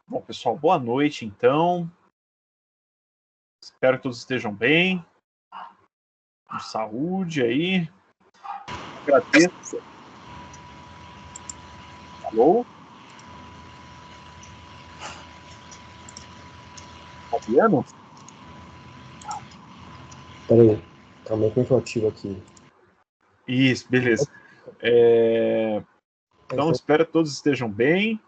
Bom, pessoal, boa noite, então. Espero que todos estejam bem. Com saúde aí. Agradeço. Alô? Fabiano? Peraí, calma aí que eu ativo aqui. Isso, beleza. Então, espero que todos estejam bem.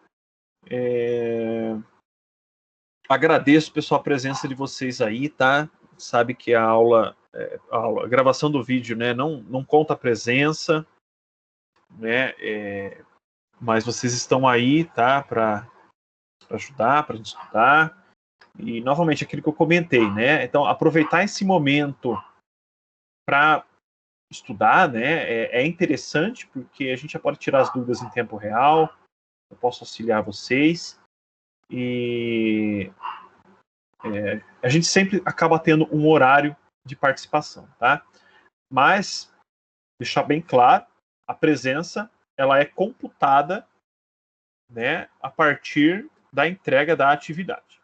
Agradeço, pessoal, a presença de vocês aí, tá? Sabe que a gravação do vídeo, né, não conta a presença, né? Mas vocês estão aí, tá? Para ajudar, para gente estudar. E, novamente, aquilo que eu comentei, né? Então, aproveitar esse momento para estudar, né? É interessante, porque a gente já pode tirar as dúvidas em tempo real, eu posso auxiliar vocês, e a gente sempre acaba tendo um horário de participação, tá? Mas, deixar bem claro, a presença, ela é computada, né, a partir da entrega da atividade.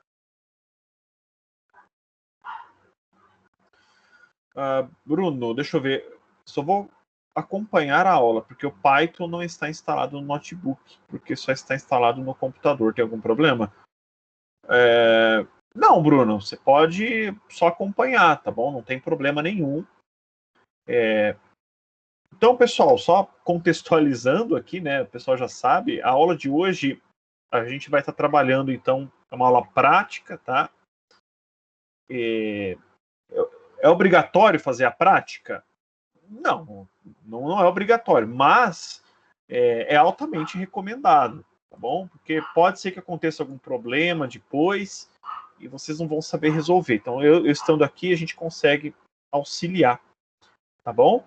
Bruno, deixa eu ver. Só vou acompanhar a aula, porque o Python não está instalado no notebook, porque só está instalado no computador. Tem algum problema? Não, Bruno, você pode só acompanhar, tá bom? Não tem problema nenhum. Então, pessoal, só contextualizando aqui, né? O pessoal já sabe, a aula de hoje a gente vai estar trabalhando, então, uma aula prática, tá? É obrigatório fazer a prática? Não é obrigatório, mas é altamente recomendado, tá bom? Porque pode ser que aconteça algum problema depois e vocês não vão saber resolver. Então, eu estando aqui, a gente consegue auxiliar, tá bom?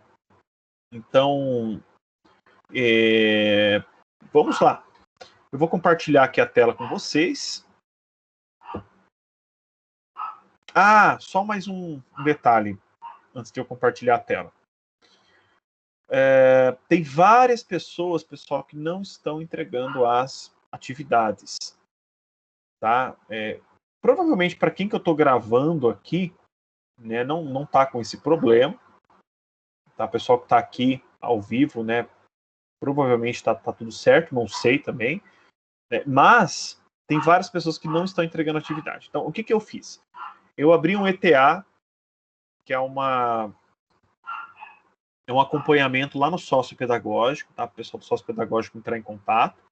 Então, vamos lá. Eu vou compartilhar aqui a tela com vocês. Só mais um detalhe antes de eu compartilhar a tela. Tem várias pessoas, pessoal, que não estão entregando as atividades, tá? Provavelmente para quem que eu estou gravando aqui, né, não tá com esse problema, tá? O pessoal que está aqui ao vivo, né, provavelmente está tudo certo, não sei também, né? Mas tem várias pessoas que não estão entregando atividade. Então, o que que eu fiz? Eu abri um ETA, que é um acompanhamento lá no sócio pedagógico, tá? O pessoal do sócio pedagógico entrar em contato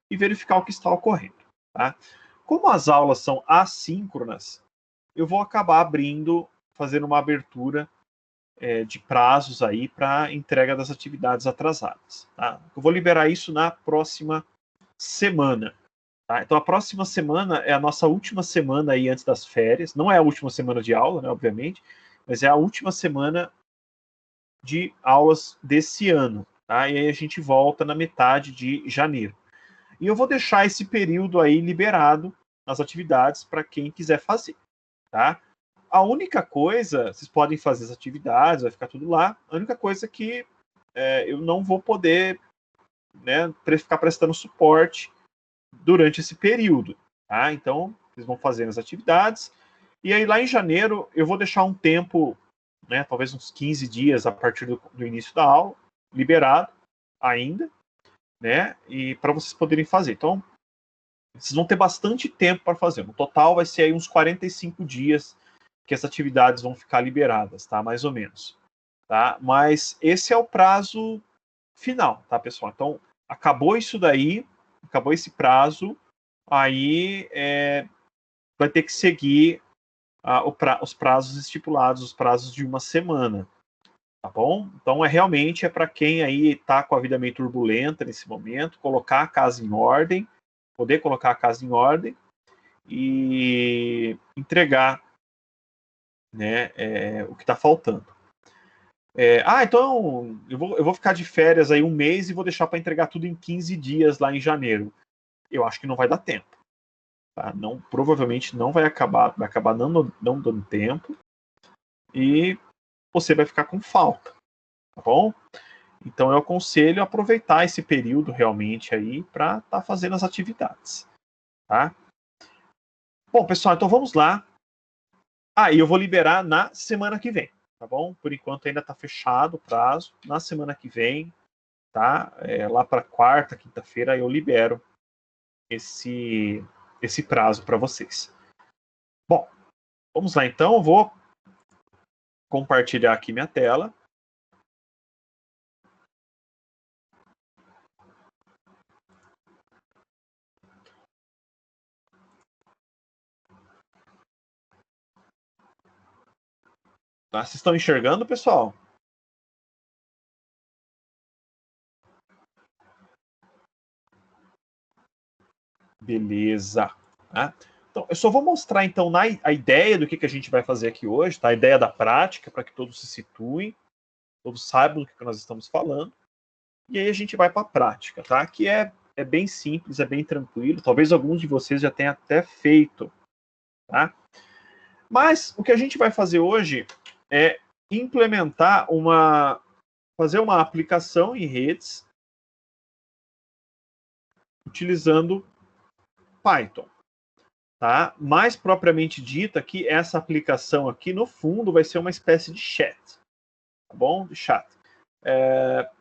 e verificar o que está ocorrendo, tá? Como as aulas são assíncronas, eu vou acabar fazendo uma abertura de prazos aí para entrega das atividades atrasadas, tá? Eu vou liberar isso na próxima semana, tá? Então a próxima semana é a nossa última semana aí antes das férias, não é a última semana de aula, né, obviamente, mas é a última semana de aulas desse ano, tá? E aí a gente volta na metade de janeiro. E eu vou deixar esse período aí liberado nas atividades para quem quiser fazer, tá? A única coisa, vocês podem fazer as atividades, vai ficar tudo lá. A única coisa que eu não vou poder, né, ficar prestando suporte durante esse período, tá? Então, vocês vão fazendo as atividades. E aí, lá em janeiro, eu vou deixar um tempo, né, talvez uns 15 dias a partir do início da aula, liberado ainda, né? E para vocês poderem fazer. Então, vocês vão ter bastante tempo para fazer. No total, vai ser aí uns 45 dias que as atividades vão ficar liberadas, tá? Mais ou menos. Tá? Mas esse é o prazo final, tá, pessoal? Então, acabou isso daí, acabou esse prazo, aí vai ter que seguir os prazos estipulados, os prazos de uma semana, tá bom? Então, realmente para quem aí está com a vida meio turbulenta nesse momento, colocar a casa em ordem, poder colocar a casa em ordem e entregar, né, o que está faltando. Então eu vou ficar de férias aí um mês e vou deixar para entregar tudo em 15 dias lá em janeiro. Eu acho que não vai dar tempo. Tá? Não, provavelmente não vai acabar não dando tempo e você vai ficar com falta, tá bom? Então eu aconselho aproveitar esse período realmente aí para estar fazendo as atividades, tá? Bom, pessoal, então vamos lá. E eu vou liberar na semana que vem, tá bom? Por enquanto ainda está fechado o prazo. Na semana que vem, tá? Lá para quarta, quinta-feira, eu libero esse prazo para vocês. Bom, vamos lá então. Eu vou compartilhar aqui minha tela. Tá? Vocês estão enxergando, pessoal? Beleza. Tá? Então, eu só vou mostrar então a ideia do que a gente vai fazer aqui hoje, tá? A ideia da prática, para que todos se situem, todos saibam do que nós estamos falando. E aí a gente vai para a prática, tá? Que é bem simples, é bem tranquilo. Talvez alguns de vocês já tenham até feito, tá? Mas o que a gente vai fazer hoje é implementar fazer uma aplicação em redes utilizando Python, tá? Mais propriamente dita que essa aplicação aqui, no fundo, vai ser uma espécie de chat, tá bom? De chat.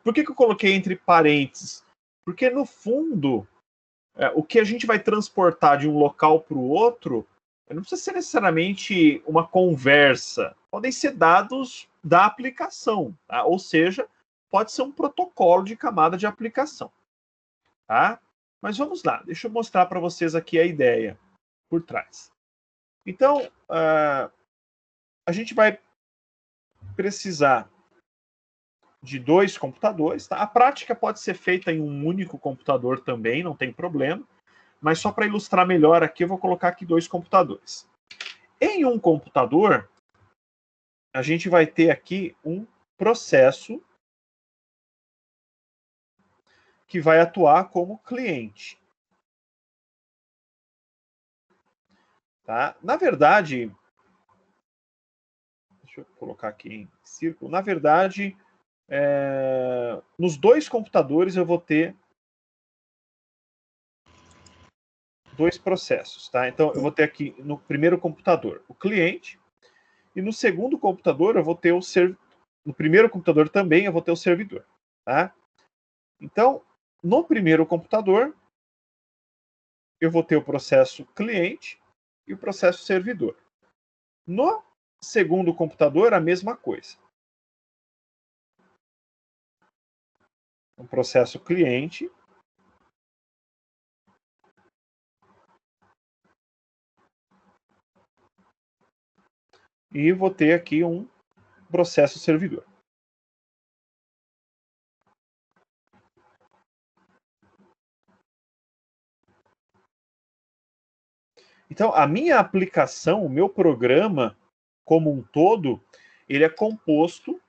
Por que eu coloquei entre parênteses? Porque, no fundo, o que a gente vai transportar de um local para o outro não precisa ser necessariamente uma conversa. Podem ser dados da aplicação, tá? Ou seja, pode ser um protocolo de camada de aplicação, tá? Mas vamos lá, deixa eu mostrar para vocês aqui a ideia por trás. Então, a gente vai precisar de 2 computadores, tá? A prática pode ser feita em um único computador também, não tem problema. Mas só para ilustrar melhor aqui, eu vou colocar aqui 2 computadores. Em um computador, a gente vai ter aqui um processo que vai atuar como cliente. Tá? Na verdade, deixa eu colocar aqui em círculo. Na verdade, nos 2 computadores eu vou ter 2 processos, tá? Então eu vou ter aqui no primeiro computador o cliente e no segundo computador eu vou ter no primeiro computador também eu vou ter o servidor, tá? Então, no primeiro computador eu vou ter o processo cliente e o processo servidor. No segundo computador a mesma coisa. Um processo cliente e vou ter aqui um processo servidor. Então, a minha aplicação, o meu programa como um todo, ele é composto,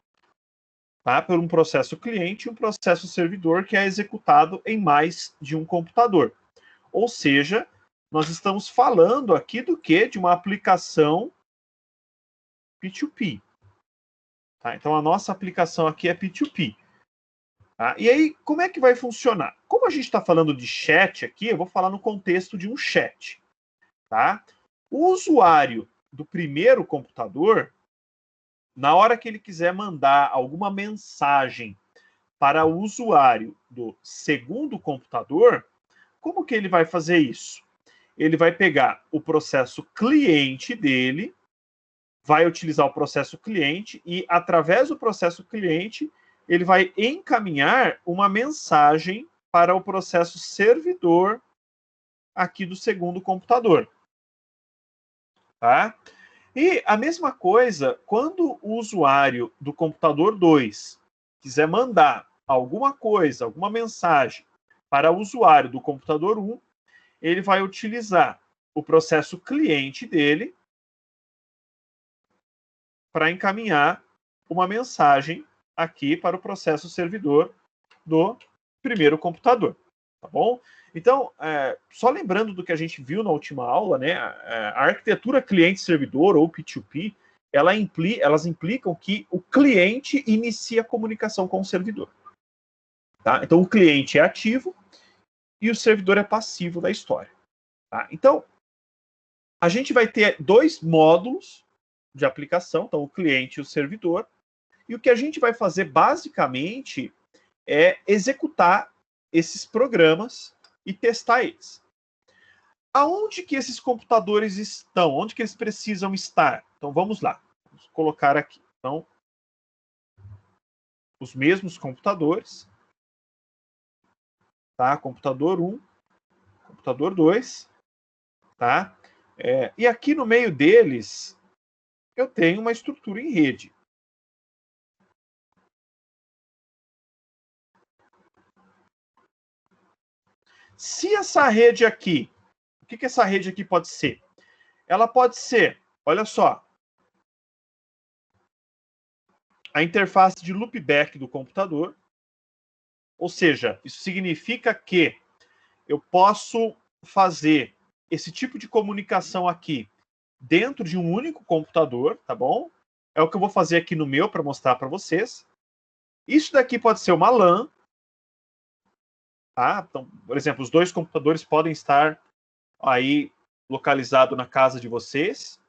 tá, por um processo cliente e um processo servidor que é executado em mais de um computador. Ou seja, nós estamos falando aqui do quê? De uma aplicação P2P. Tá? Então, a nossa aplicação aqui é P2P. Tá? E aí, como é que vai funcionar? Como a gente está falando de chat aqui, eu vou falar no contexto de um chat. Tá? O usuário do primeiro computador, na hora que ele quiser mandar alguma mensagem para o usuário do segundo computador, como que ele vai fazer isso? Ele vai pegar o processo cliente dele, vai utilizar o processo cliente e, através do processo cliente, ele vai encaminhar uma mensagem para o processo servidor aqui do segundo computador. Tá? E a mesma coisa, quando o usuário do computador 2 quiser mandar alguma coisa, alguma mensagem para o usuário do computador 1, ele vai utilizar o processo cliente dele para encaminhar uma mensagem aqui para o processo servidor do primeiro computador, tá bom? Então, só lembrando do que a gente viu na última aula, né, a arquitetura cliente-servidor, ou P2P, elas implicam que o cliente inicia a comunicação com o servidor. Tá? Então, o cliente é ativo e o servidor é passivo da história. Tá? Então, a gente vai ter dois módulos de aplicação, então o cliente e o servidor, e o que a gente vai fazer basicamente é executar esses programas e testar eles. Aonde que esses computadores estão? Onde que eles precisam estar? Então vamos lá, vamos colocar aqui. Então, os mesmos computadores, tá? Computador 1, computador 2, tá? E aqui no meio deles, eu tenho uma estrutura em rede. Se essa rede aqui, o que essa rede aqui pode ser? Ela pode ser, olha só, a interface de loopback do computador, ou seja, isso significa que eu posso fazer esse tipo de comunicação aqui dentro de um único computador, tá bom? É o que eu vou fazer aqui no meu para mostrar para vocês. Isso daqui pode ser uma LAN, tá? Então, por exemplo, os dois computadores podem estar aí localizados na casa de vocês.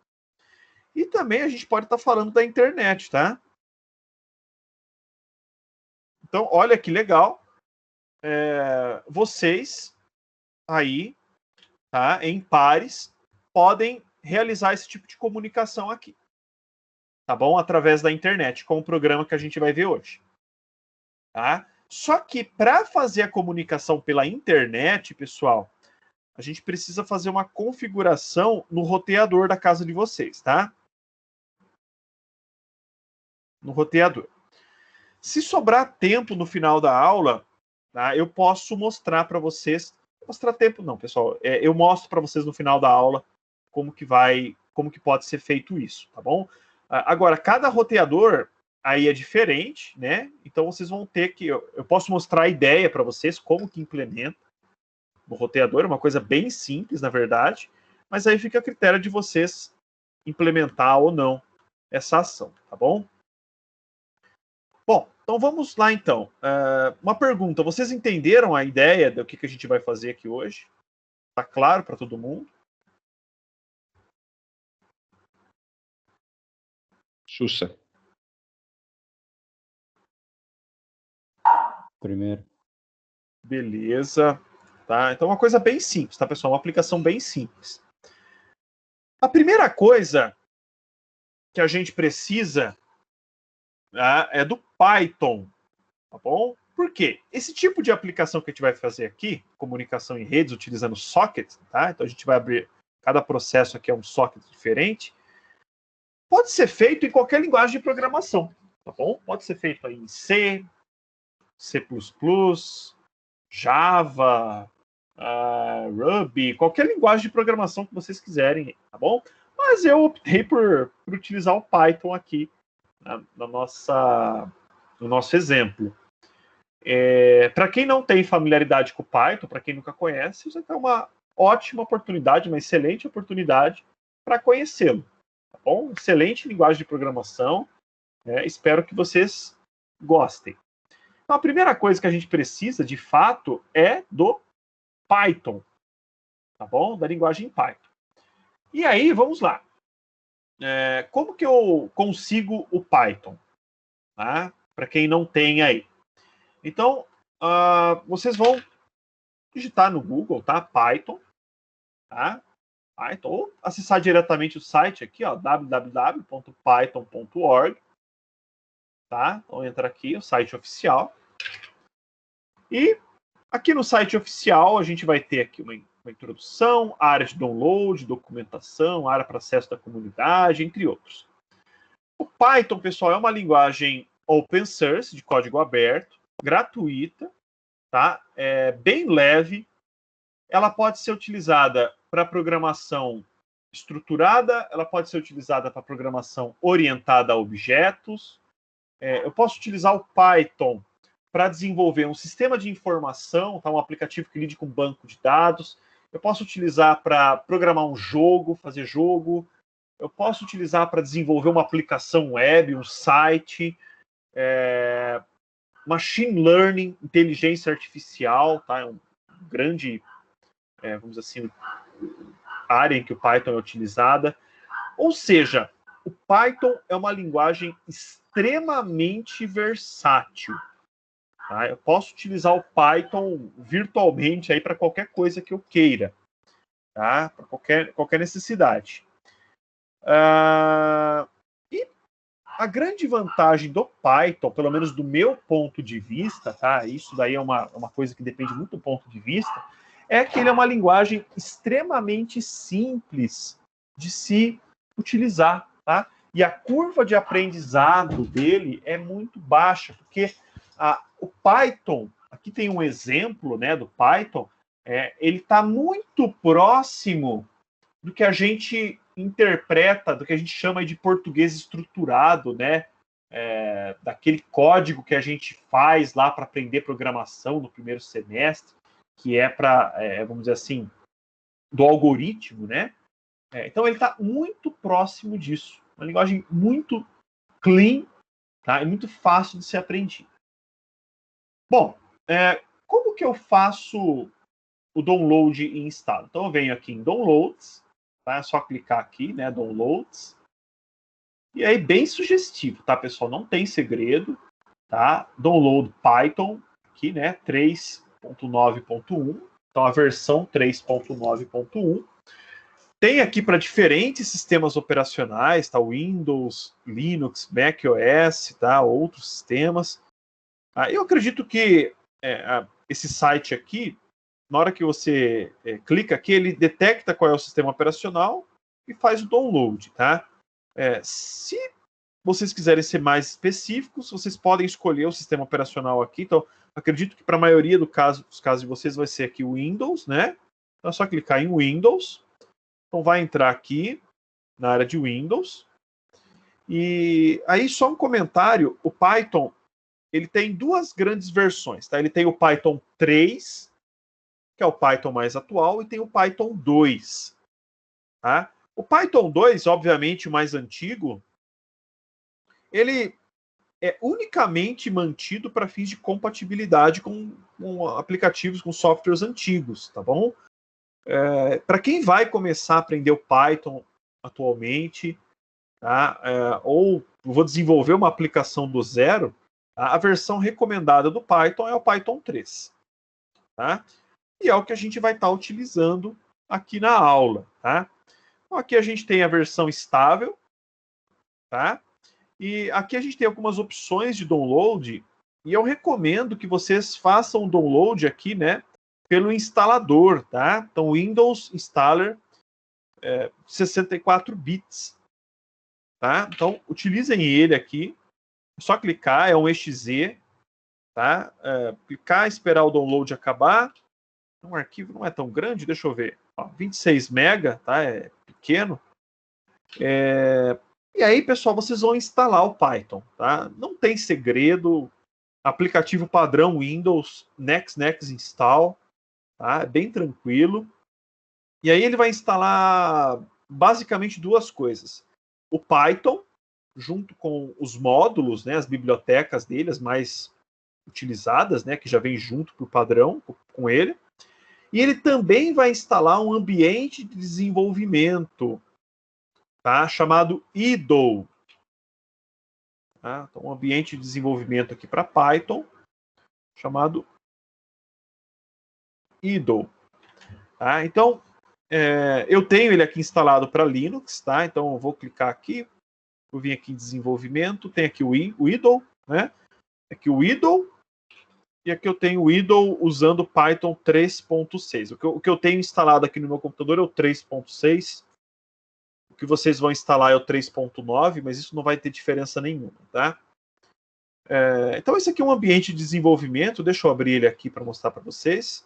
E também a gente pode estar falando da internet, tá? Então, olha que legal. Vocês aí, tá, em pares, podem realizar esse tipo de comunicação aqui. Tá bom? Através da internet, com o programa que a gente vai ver hoje. Tá? Só que para fazer a comunicação pela internet, pessoal, a gente precisa fazer uma configuração no roteador da casa de vocês, tá? No roteador. Se sobrar tempo no final da aula, tá, eu posso mostrar para vocês. Mostrar tempo não, pessoal. Eu mostro para vocês no final da aula como que pode ser feito isso, tá bom? Agora, cada roteador aí é diferente, né? Então vocês vão ter que. Eu posso mostrar a ideia para vocês, como que implementa no roteador, é uma coisa bem simples, na verdade, mas aí fica a critério de vocês implementar ou não essa ação, tá bom? Bom, então vamos lá então. Uma pergunta: vocês entenderam a ideia do que a gente vai fazer aqui hoje? Tá claro para todo mundo? Sussa. Primeiro. Beleza. Tá? Então, uma coisa bem simples, tá, pessoal? Uma aplicação bem simples. A primeira coisa que a gente precisa, tá, é do Python, tá bom? Por quê? Esse tipo de aplicação que a gente vai fazer aqui, comunicação em redes utilizando sockets, tá? Então a gente vai abrir, cada processo aqui é um socket diferente. Pode ser feito em qualquer linguagem de programação, tá bom? Pode ser feito em C, C++, Java, Ruby, qualquer linguagem de programação que vocês quiserem, tá bom? Mas eu optei por utilizar o Python aqui no nosso exemplo. Para quem não tem familiaridade com o Python, para quem nunca conhece, isso é uma ótima oportunidade, uma excelente oportunidade para conhecê-lo. Tá bom? Excelente linguagem de programação. Espero que vocês gostem. Então, a primeira coisa que a gente precisa, de fato, é do Python. Tá bom? Da linguagem Python. E aí, vamos lá. Como que eu consigo o Python? Tá? Para quem não tem aí. Então, vocês vão digitar no Google, tá? Python, tá? Python, ou acessar diretamente o site aqui, ó, www.python.org, tá? Então entra aqui, o site oficial. E aqui no site oficial a gente vai ter aqui uma introdução, área de download, documentação, área para acesso da comunidade, entre outros. O Python, pessoal, é uma linguagem open source, de código aberto, gratuita, tá? É bem leve. Ela pode ser utilizada para programação estruturada, ela pode ser utilizada para programação orientada a objetos. Eu posso utilizar o Python para desenvolver um sistema de informação, tá? Um aplicativo que lide com banco de dados. Eu posso utilizar para programar um jogo, fazer jogo. Eu posso utilizar para desenvolver uma aplicação web, um site. Machine learning, inteligência artificial, tá? É um grande, vamos dizer assim, área em que o Python é utilizada. Ou seja, o Python é uma linguagem extremamente versátil. Tá? Eu posso utilizar o Python virtualmente aí para qualquer coisa que eu queira, tá? Para qualquer necessidade. E a grande vantagem do Python, pelo menos do meu ponto de vista, tá? Isso daí é uma coisa que depende muito do ponto de vista, é que ele é uma linguagem extremamente simples de se utilizar, tá? E a curva de aprendizado dele é muito baixa, porque o Python, aqui tem um exemplo, né, do Python, ele está muito próximo do que a gente interpreta, do que a gente chama de português estruturado, né? Daquele código que a gente faz lá para aprender programação no primeiro semestre, que é para, vamos dizer assim, do algoritmo, né? Então ele está muito próximo disso. Uma linguagem muito clean, tá? E muito fácil de ser aprendido. Bom, como que eu faço o download e instalo? Então eu venho aqui em Downloads, tá? É só clicar aqui, né? Downloads. E aí, bem sugestivo, tá, pessoal? Não tem segredo, tá? Download Python, aqui, né? 3.9.1. Então, a versão 3.9.1. Tem aqui para diferentes sistemas operacionais, tá? Windows, Linux, macOS, tá? Outros sistemas. Eu acredito que esse site aqui, na hora que você clica aqui, ele detecta qual é o sistema operacional e faz o download, tá? Se vocês quiserem ser mais específicos, vocês podem escolher o sistema operacional aqui. Então, acredito que para a maioria dos casos de vocês vai ser aqui o Windows, né? Então é só clicar em Windows. Então vai entrar aqui na área de Windows. E aí só um comentário, o Python, ele tem duas grandes versões, tá? Ele tem o Python 3, que é o Python mais atual, e tem o Python 2, tá? O Python 2, obviamente, o mais antigo, ele é unicamente mantido para fins de compatibilidade com aplicativos, com softwares antigos, tá bom? Para quem vai começar a aprender o Python atualmente, tá? Ou vou desenvolver uma aplicação do zero, tá? A versão recomendada do Python é o Python 3. Tá? E é o que a gente vai estar utilizando aqui na aula. Tá? Então, aqui a gente tem a versão estável. Tá? E aqui a gente tem algumas opções de download. E eu recomendo que vocês façam o download aqui, né, pelo instalador. Tá? Então, Windows Installer 64 bits. Tá? Então, utilizem ele aqui. É só clicar, é um exe. Tá? Clicar, esperar o download acabar. Um arquivo não é tão grande, deixa eu ver. 26 MB, tá? É pequeno. E aí, pessoal, vocês vão instalar o Python, tá? Não tem segredo. Aplicativo padrão Windows, Next Install, tá? É bem tranquilo. E aí ele vai instalar basicamente duas coisas. O Python, junto com os módulos, né, as bibliotecas dele, as mais utilizadas, né, que já vem junto para o padrão com ele. E ele também vai instalar um ambiente de desenvolvimento, tá, chamado IDLE. Tá? Então, um ambiente de desenvolvimento aqui para Python, chamado IDLE. Tá? Então, eu tenho ele aqui instalado para Linux, tá? Então eu vou clicar aqui, vou vir aqui em desenvolvimento, tem aqui o IDLE, né? Aqui o IDLE, e aqui eu tenho o IDLE usando Python 3.6. O que eu tenho instalado aqui no meu computador é o 3.6. O que vocês vão instalar é o 3.9, mas isso não vai ter diferença nenhuma, tá? Então esse aqui é um ambiente de desenvolvimento. Deixa eu abrir ele aqui para mostrar para vocês.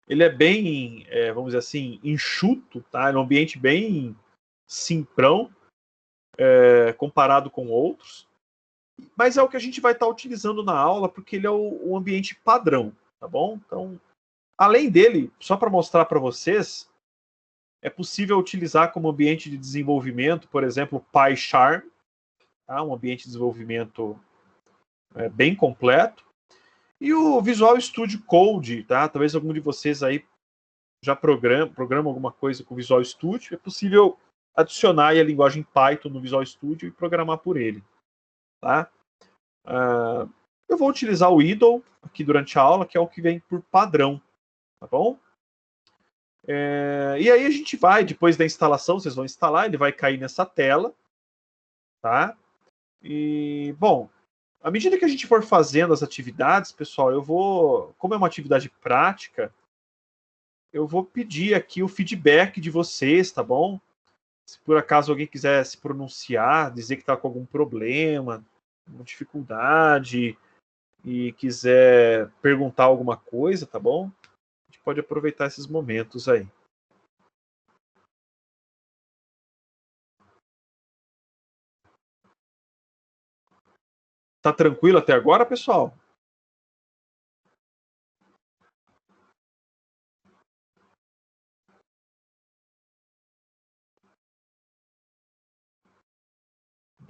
Ele é bem, vamos dizer assim, enxuto, tá? É um ambiente bem simprão, comparado com outros. Mas é o que a gente vai estar utilizando na aula, porque ele é o ambiente padrão, tá bom? Então, além dele, só para mostrar para vocês, é possível utilizar como ambiente de desenvolvimento, por exemplo, PyCharm, tá? Um ambiente de desenvolvimento bem completo. E o Visual Studio Code, tá? Talvez algum de vocês aí já programa alguma coisa com o Visual Studio, é possível adicionar aí a linguagem Python no Visual Studio e programar por ele. Tá? Eu vou utilizar o idle aqui durante a aula, que é o que vem por padrão. Tá bom? E aí a gente vai, depois da instalação, vocês vão instalar, ele vai cair nessa tela. Tá? E, bom, à medida que a gente for fazendo as atividades, pessoal, eu vou, como é uma atividade prática, eu vou pedir aqui o feedback de vocês, tá bom? Se por acaso alguém quiser se pronunciar, dizer que está com algum problema, alguma dificuldade, e quiser perguntar alguma coisa, tá bom? A gente pode aproveitar esses momentos aí. Tá tranquilo até agora, pessoal?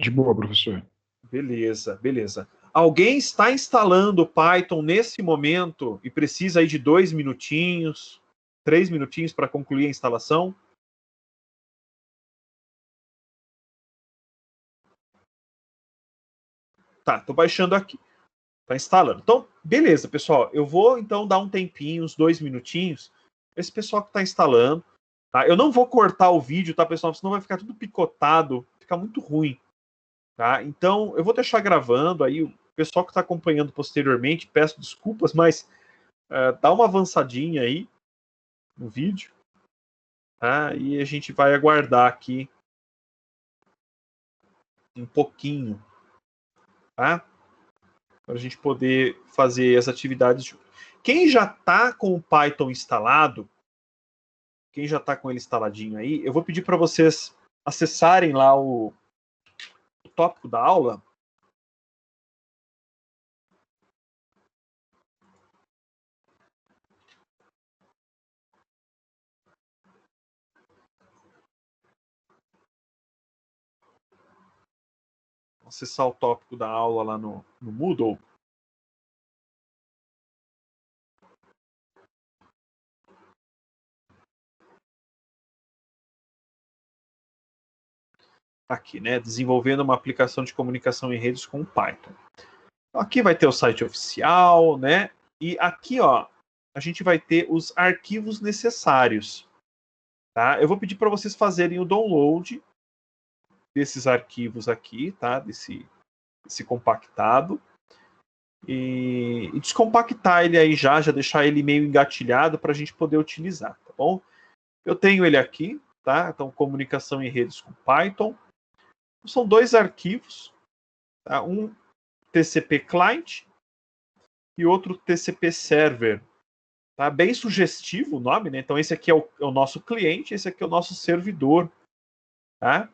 De boa, professor. Beleza, beleza. Alguém está instalando o Python nesse momento e precisa aí de 2 minutinhos, 3 minutinhos para concluir a instalação? Tá, tô baixando aqui. Tá instalando. Então, beleza, pessoal. Eu vou então dar um tempinho, uns 2 minutinhos. Esse pessoal que está instalando. Tá? Eu não vou cortar o vídeo, tá, pessoal? Senão vai ficar tudo picotado, fica muito ruim. Tá? Então, eu vou deixar gravando aí. O pessoal que está acompanhando posteriormente, peço desculpas, mas dá uma avançadinha aí no vídeo. Tá? E a gente vai aguardar aqui um pouquinho. Tá? Para a gente poder fazer as atividades. Quem já está com o Python instalado, quem já está com ele instaladinho aí, eu vou pedir para vocês acessarem lá o tópico da aula. Acessar o tópico da aula lá no Moodle. Aqui, né? Desenvolvendo uma aplicação de comunicação em redes com Python. Então, aqui vai ter o site oficial, né? E aqui, ó, a gente vai ter os arquivos necessários. Tá? Eu vou pedir para vocês fazerem o download desses arquivos aqui, tá? Desse compactado. E descompactar ele aí já deixar ele meio engatilhado para a gente poder utilizar, tá bom? Eu tenho ele aqui, tá? Então, comunicação em redes com Python. São 2 arquivos, tá? Um TCP client e outro TCP server. Tá? Bem sugestivo o nome, né? Então, esse aqui é o nosso cliente, esse aqui é o nosso servidor, tá?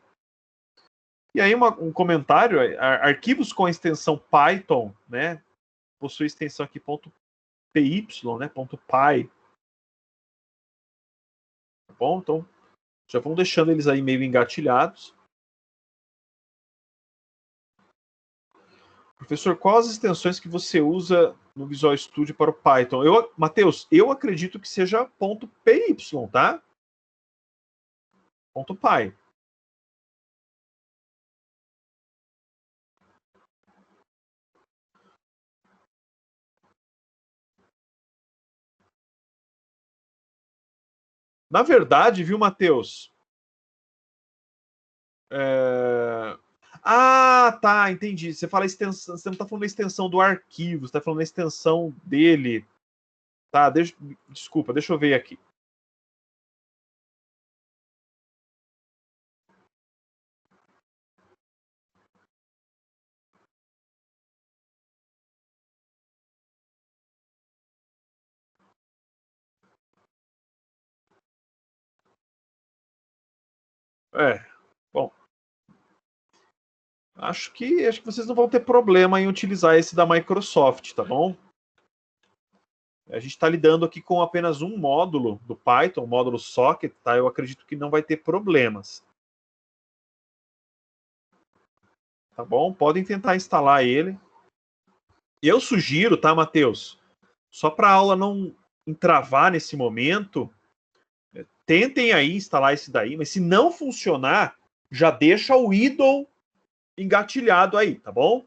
E aí um comentário, arquivos com a extensão Python, né? Possui extensão aqui .py, né? .py. Tá bom? Então, já vão deixando eles aí meio engatilhados. Professor, quais as extensões que você usa no Visual Studio para o Python? Matheus, eu acredito que seja .py, tá? .py. Na verdade, viu, Matheus? Ah, tá, entendi. Você fala extensão, você não está falando da extensão do arquivo, você está falando da extensão dele. Tá, desculpa, deixa eu ver aqui. Bom. Acho que vocês não vão ter problema em utilizar esse da Microsoft, tá bom? A gente está lidando aqui com apenas um módulo do Python, o módulo socket, tá? Eu acredito que não vai ter problemas. Tá bom? Podem tentar instalar ele. Eu sugiro, tá, Matheus? Só para a aula não entravar nesse momento, tentem aí instalar esse daí, mas se não funcionar, já deixa o idle engatilhado aí, tá bom?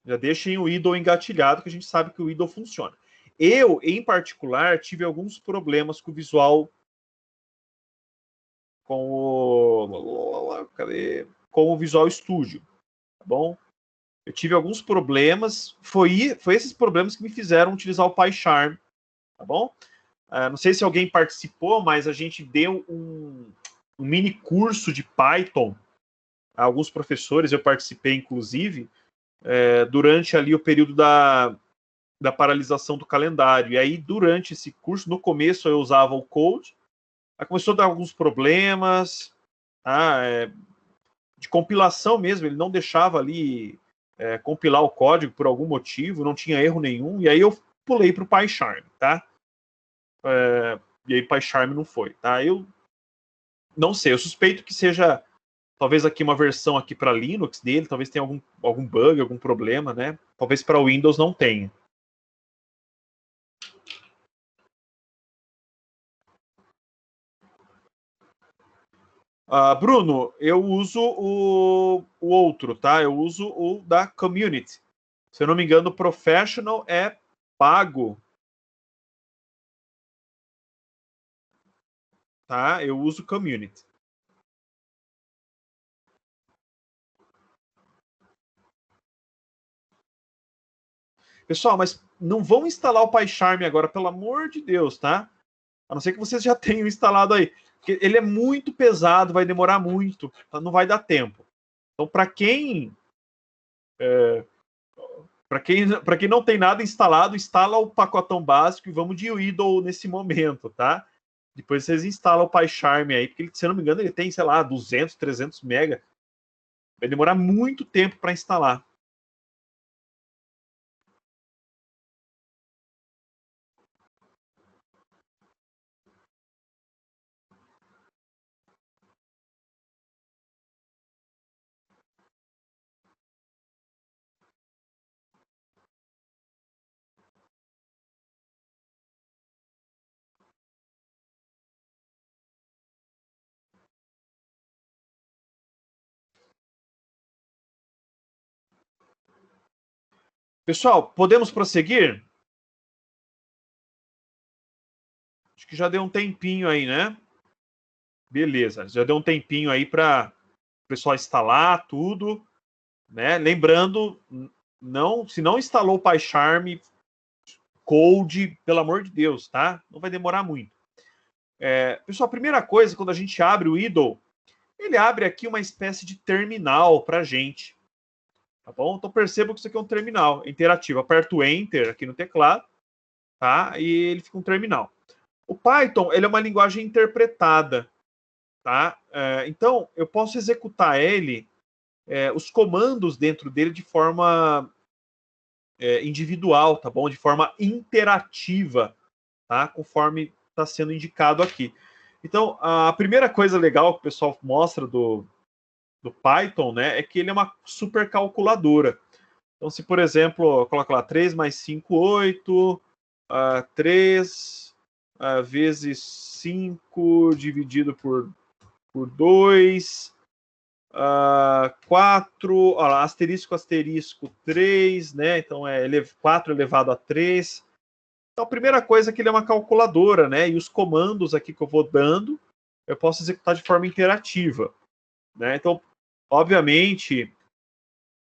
Já deixem o idle engatilhado, que a gente sabe que o idle funciona. Eu, em particular, tive alguns problemas com o visual, com o Visual Studio, tá bom? Eu tive alguns problemas, foi esses problemas que me fizeram utilizar o PyCharm, tá bom? Não sei se alguém participou, mas a gente deu um mini curso de Python a alguns professores, eu participei inclusive, durante ali o período da paralisação do calendário. E aí, durante esse curso, no começo eu usava o Code, aí começou a dar alguns problemas, de compilação mesmo, ele não deixava ali compilar o código por algum motivo, não tinha erro nenhum, e aí eu pulei para o PyCharm, tá? E aí PyCharm não foi, tá? Eu não sei, eu suspeito que seja talvez aqui uma versão aqui para Linux dele, talvez tenha algum bug, algum problema, né? Talvez para Windows não tenha. Bruno, eu uso o outro, tá? Eu uso o da Community. Se eu não me engano, o Professional é pago. Tá? Eu uso Community. Pessoal, mas não vão instalar o PyCharm agora, pelo amor de Deus, tá? A não ser que vocês já tenham instalado aí. Porque ele é muito pesado, vai demorar muito, tá? Não vai dar tempo. Então, para quem para quem não tem nada instalado, instala o pacotão básico e vamos de idle nesse momento, tá? Depois vocês instalam o PyCharm aí, porque, se eu não me engano, ele tem, sei lá, 200, 300 mega. Vai demorar muito tempo para instalar. Pessoal, podemos prosseguir? Acho que já deu um tempinho aí, né? Beleza, já deu um tempinho aí para o pessoal instalar tudo, né? Lembrando, se não instalou o PyCharm Code, pelo amor de Deus, tá? Não vai demorar muito. Pessoal, a primeira coisa, quando a gente abre o idle, ele abre aqui uma espécie de terminal para a gente. Tá bom? Então perceba que isso aqui é um terminal interativo. Aperto Enter aqui no teclado, tá? E ele fica um terminal. O Python, ele é uma linguagem interpretada, tá? Então, eu posso executar ele, os comandos dentro dele de forma individual, tá bom? De forma interativa, tá? Conforme está sendo indicado aqui. Então, a primeira coisa legal que o pessoal mostra do Python, né, é que ele é uma supercalculadora. Então, se, por exemplo, eu coloco lá 3 mais 5, 8, 3 vezes 5 dividido por 2, 4, ó, asterisco, asterisco, 3, né? Então, 4 elevado a 3. Então, a primeira coisa é que ele é uma calculadora, né? E os comandos aqui que eu vou dando, eu posso executar de forma interativa, né? Então, obviamente,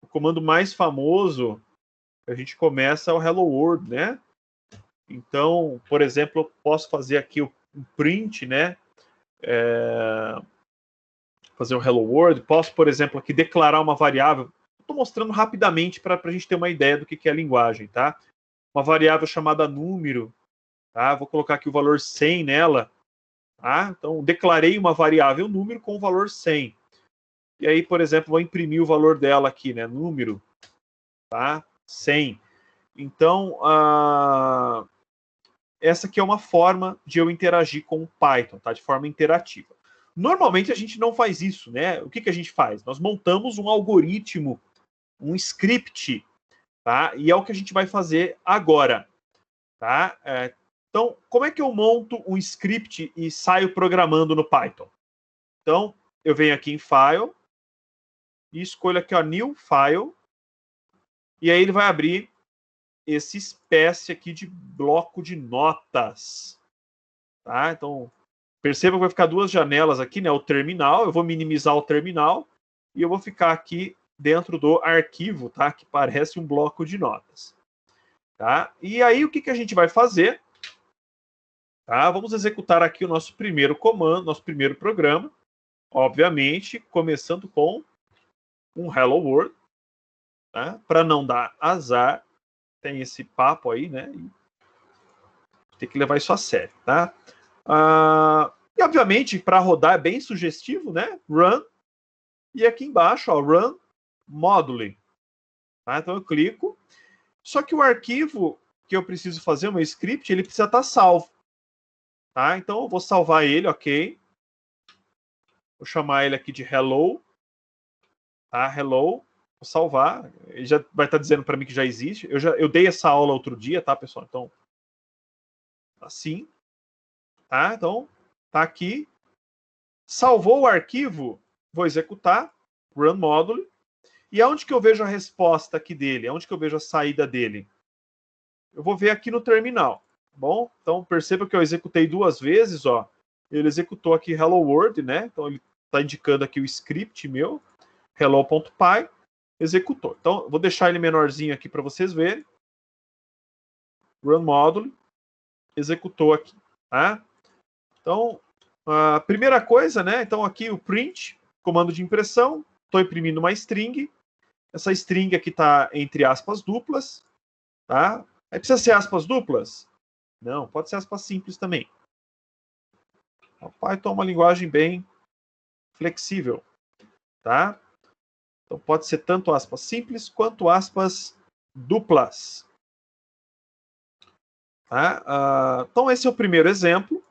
o comando mais famoso a gente começa é o Hello World, né? Então, por exemplo, eu posso fazer aqui um print, né? Fazer o Hello World. Posso, por exemplo, aqui declarar uma variável. Estou mostrando rapidamente para a gente ter uma ideia do que é a linguagem, tá? Uma variável chamada número, tá? Vou colocar aqui o valor 100 nela, tá? Então, declarei uma variável número com o valor 100. E aí, por exemplo, vou imprimir o valor dela aqui, né? Número, tá? 100. Então, essa aqui é uma forma de eu interagir com o Python, tá? De forma interativa. Normalmente a gente não faz isso, né? O que a gente faz? Nós montamos um algoritmo, um script, tá? E é o que a gente vai fazer agora, Tá? Então, como é que eu monto um script e saio programando no Python? Então, eu venho aqui em File e escolho aqui, ó, New File, e aí ele vai abrir essa espécie aqui de bloco de notas. Tá? Então, perceba que vai ficar duas janelas aqui, né? O terminal, eu vou minimizar o terminal e eu vou ficar aqui dentro do arquivo, tá? Que parece um bloco de notas. Tá? E aí, o que a gente vai fazer? Tá? Vamos executar aqui o nosso primeiro comando, nosso primeiro programa. Obviamente, começando com um Hello World. Tá? Para não dar azar, tem esse papo aí, né? Tem que levar isso a sério, tá? E, obviamente, para rodar é bem sugestivo, né? Run. E aqui embaixo, ó, Run Module. Tá? Então eu clico. Só que o arquivo que eu preciso fazer, o meu script, ele precisa estar salvo. Tá? Então eu vou salvar ele, ok. Vou chamar ele aqui de Hello. Tá? Hello. Vou salvar. Ele já vai estar dizendo para mim que já existe. Eu dei essa aula outro dia, tá, pessoal? Então, assim. Tá? Então, tá aqui. Salvou o arquivo, vou executar. Run Module. E aonde que eu vejo a resposta aqui dele? Aonde que eu vejo a saída dele? Eu vou ver aqui no terminal. Tá bom? Então, perceba que eu executei duas vezes, ó. Ele executou aqui Hello World, né? Então, ele está indicando aqui o script meu, hello.py, executou. Então, vou deixar ele menorzinho aqui para vocês verem. Run Module, executou aqui, tá? Então, a primeira coisa, né? Então, aqui o print, comando de impressão, estou imprimindo uma string. Essa string aqui está entre aspas duplas, tá? Aí precisa ser aspas duplas? Não, pode ser aspas simples também. O Python é uma linguagem bem flexível, tá? Então pode ser tanto aspas simples quanto aspas duplas. Tá? Então esse é o primeiro exemplo,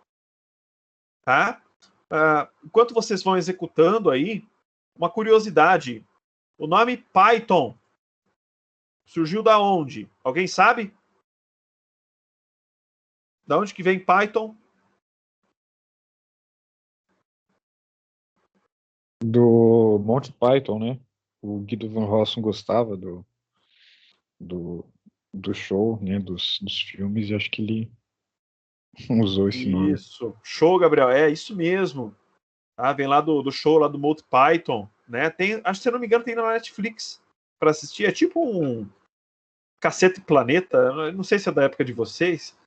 tá? Enquanto vocês vão executando aí, uma curiosidade: o nome Python surgiu da onde? Alguém sabe? Da onde que vem Python? Do Monty Python, né? O Guido Van Rossum gostava do, do show, né? Dos filmes, e acho que ele usou esse nome. Isso, show, Gabriel, é isso mesmo. Vem lá do show lá do Monty Python, né? Tem, acho que se eu não me engano tem na Netflix para assistir. É tipo um Cacete Planeta. Não sei se é da época de vocês,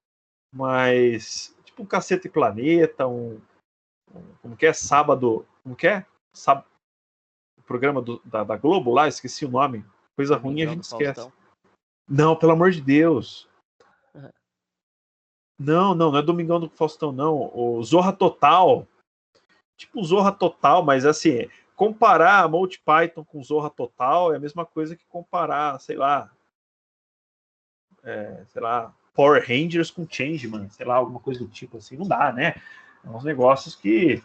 mas tipo um Cacete Planeta, como que é sábado, como que é? O programa da Globo lá, esqueci o nome. Coisa ruim a gente esquece. Não, pelo amor de Deus. Não é Domingão do Faustão, não. O Zorra Total. Tipo Zorra Total, mas assim, comparar Monty Python com Zorra Total é a mesma coisa que comparar, sei lá, Power Rangers com Changeman, sei lá, alguma coisa do tipo assim, não dá, né? É uns negócios que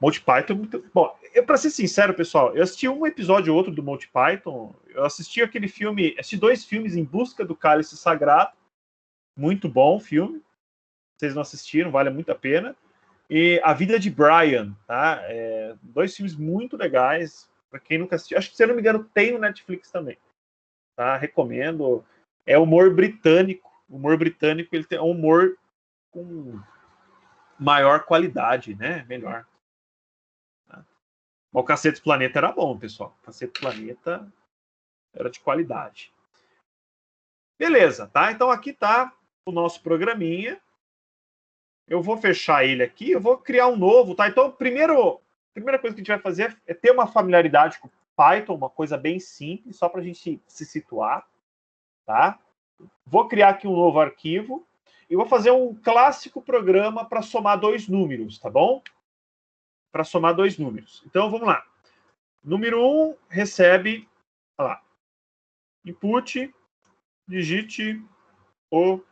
Monty Python é muito... Bom, pra ser sincero, pessoal, eu assisti um episódio ou outro do Monty Python, eu assisti aquele filme, assisti 2 filmes Em Busca do Cálice Sagrado, muito bom filme, vocês não assistiram, vale muito a pena. E A Vida de Brian, tá? 2 filmes muito legais, para quem nunca assistiu. Acho que, se eu não me engano, tem no Netflix também, tá? Recomendo. É humor britânico. O humor britânico, ele tem um humor com maior qualidade, né? Melhor. Tá? O Cacete do Planeta era bom, pessoal. O Cacete do Planeta era de qualidade. Beleza, tá? Então aqui tá o nosso programinha. Eu vou fechar ele aqui, eu vou criar um novo, tá? Então, a primeira coisa que a gente vai fazer é ter uma familiaridade com Python, uma coisa bem simples, só para a gente se situar, tá? Vou criar aqui um novo arquivo e vou fazer um clássico programa para somar 2 números, tá bom? Para somar 2 números. Então, vamos lá. Número 1 recebe, olha lá, input, digite o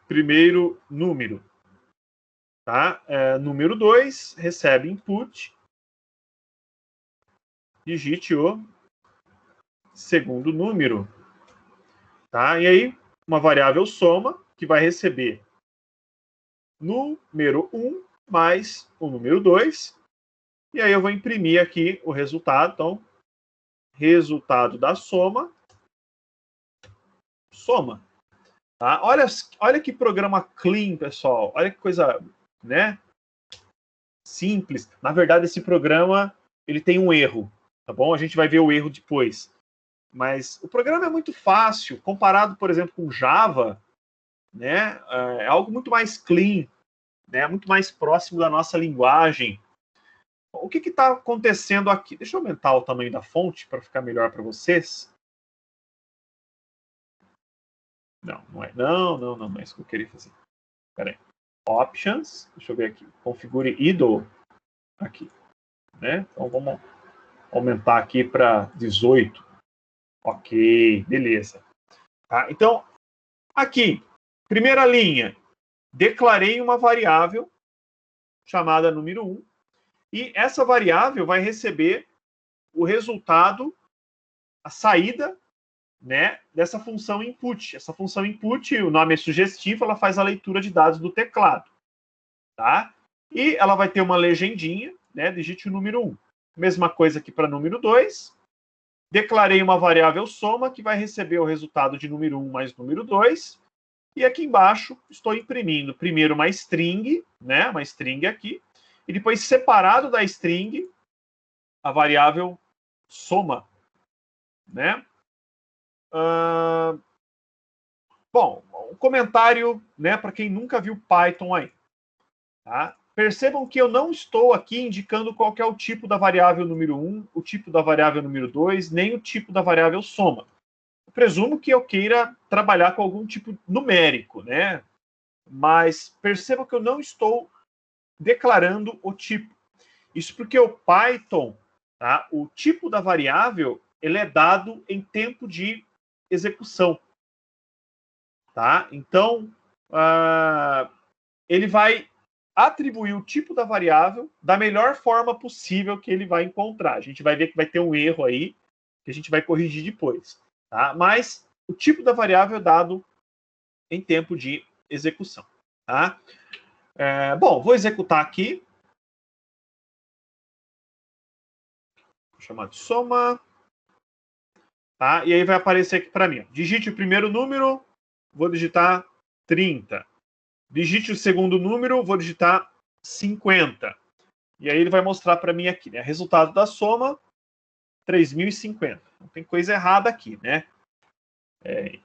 primeiro número. Tá? Número 2 recebe input, digite o segundo número. Tá? E aí, uma variável soma, que vai receber número 1 mais o número 2. E aí eu vou imprimir aqui o resultado. Então, resultado da soma. Soma. Tá? Olha que programa clean, pessoal. Olha que coisa, né? Simples. Na verdade, esse programa ele tem um erro, tá bom? A gente vai ver o erro depois. Mas o programa é muito fácil, comparado, por exemplo, com Java, né? É algo muito mais clean, né? Muito mais próximo da nossa linguagem. O que está acontecendo aqui? Deixa eu aumentar o tamanho da fonte para ficar melhor para vocês. Não, não é. Não é isso que eu queria fazer. Espera aí. Options, deixa eu ver aqui. Configure IDLE aqui, né? Então vamos aumentar aqui para 18. Ok, beleza. Tá? Então, aqui, primeira linha, declarei uma variável chamada número 1 e essa variável vai receber o resultado, a saída, né, dessa função input. Essa função input, o nome é sugestivo, ela faz a leitura de dados do teclado. Tá? E ela vai ter uma legendinha, né, digite o número 1. Mesma coisa aqui para número 2. Declarei uma variável soma que vai receber o resultado de número 1 mais número 2. E aqui embaixo estou imprimindo primeiro uma string, né, uma string aqui, e depois separado da string a variável soma, né? Bom, um comentário, né, para quem nunca viu Python aí. Tá? Percebam que eu não estou aqui indicando qual que é o tipo da variável número 1, o tipo da variável número 2, nem o tipo da variável soma. Eu presumo que eu queira trabalhar com algum tipo numérico, né? Mas percebam que eu não estou declarando o tipo. Isso porque o Python, tá? O tipo da variável, ele é dado em tempo de execução. Tá? Então, ele vai atribuir o tipo da variável da melhor forma possível que ele vai encontrar. A gente vai ver que vai ter um erro aí, que a gente vai corrigir depois. Tá? Mas o tipo da variável é dado em tempo de execução. Tá? Bom, vou executar aqui. Vou chamar de soma. Tá? E aí vai aparecer aqui para mim. Digite o primeiro número, vou digitar 30. Digite o segundo número, vou digitar 50. E aí ele vai mostrar para mim aqui, né? Resultado da soma, 3.050. Não tem coisa errada aqui, né?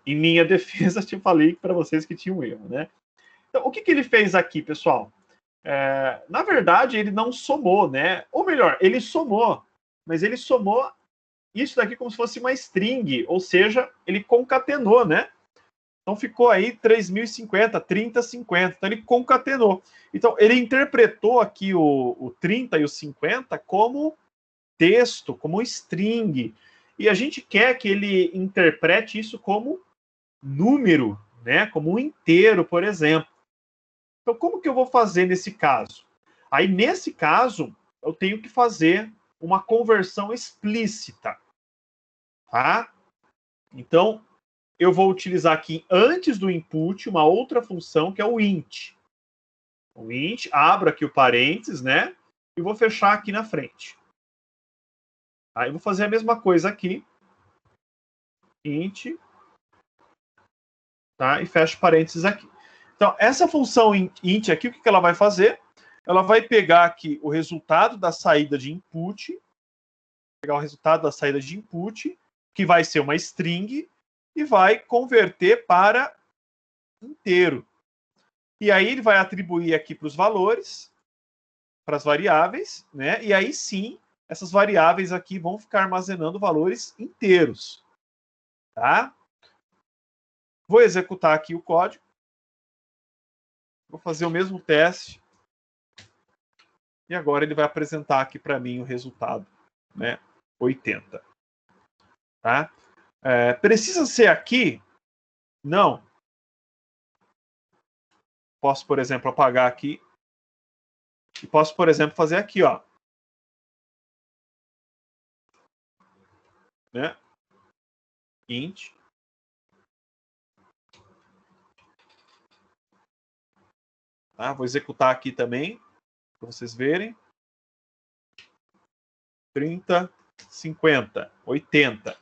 Em minha defesa, eu falei para vocês que tinha um erro, né? Então, o que ele fez aqui, pessoal? Na verdade, ele não somou, né? Ou melhor, ele somou, mas ele somou isso daqui como se fosse uma string, ou seja, ele concatenou, né? Então ficou aí 3.050, 30, 50. Então ele concatenou. Então ele interpretou aqui o 30 e o 50 como texto, como string. E a gente quer que ele interprete isso como número, né? Como um inteiro, por exemplo. Então como que eu vou fazer nesse caso? Aí nesse caso eu tenho que fazer uma conversão explícita, tá? Então eu vou utilizar aqui, antes do input, uma outra função que é o int. O int, abro aqui o parênteses, né? E vou fechar aqui na frente. Aí eu vou fazer a mesma coisa aqui. Int. Tá? E fecho parênteses aqui. Então, essa função int aqui, o que ela vai fazer? Ela vai pegar aqui o resultado da saída de input, pegar o resultado da saída de input, que vai ser uma string, e vai converter para inteiro. E aí ele vai atribuir aqui para os valores, para as variáveis, né? E aí sim, essas variáveis aqui vão ficar armazenando valores inteiros, tá? Vou executar aqui o código. Vou fazer o mesmo teste. E agora ele vai apresentar aqui para mim o resultado, né? 80. Tá? Precisa ser aqui? Não. Posso, por exemplo, apagar aqui. E posso, por exemplo, fazer aqui, ó. Né? Int Tá? Vou executar aqui também, para vocês verem. 30, 50, 80.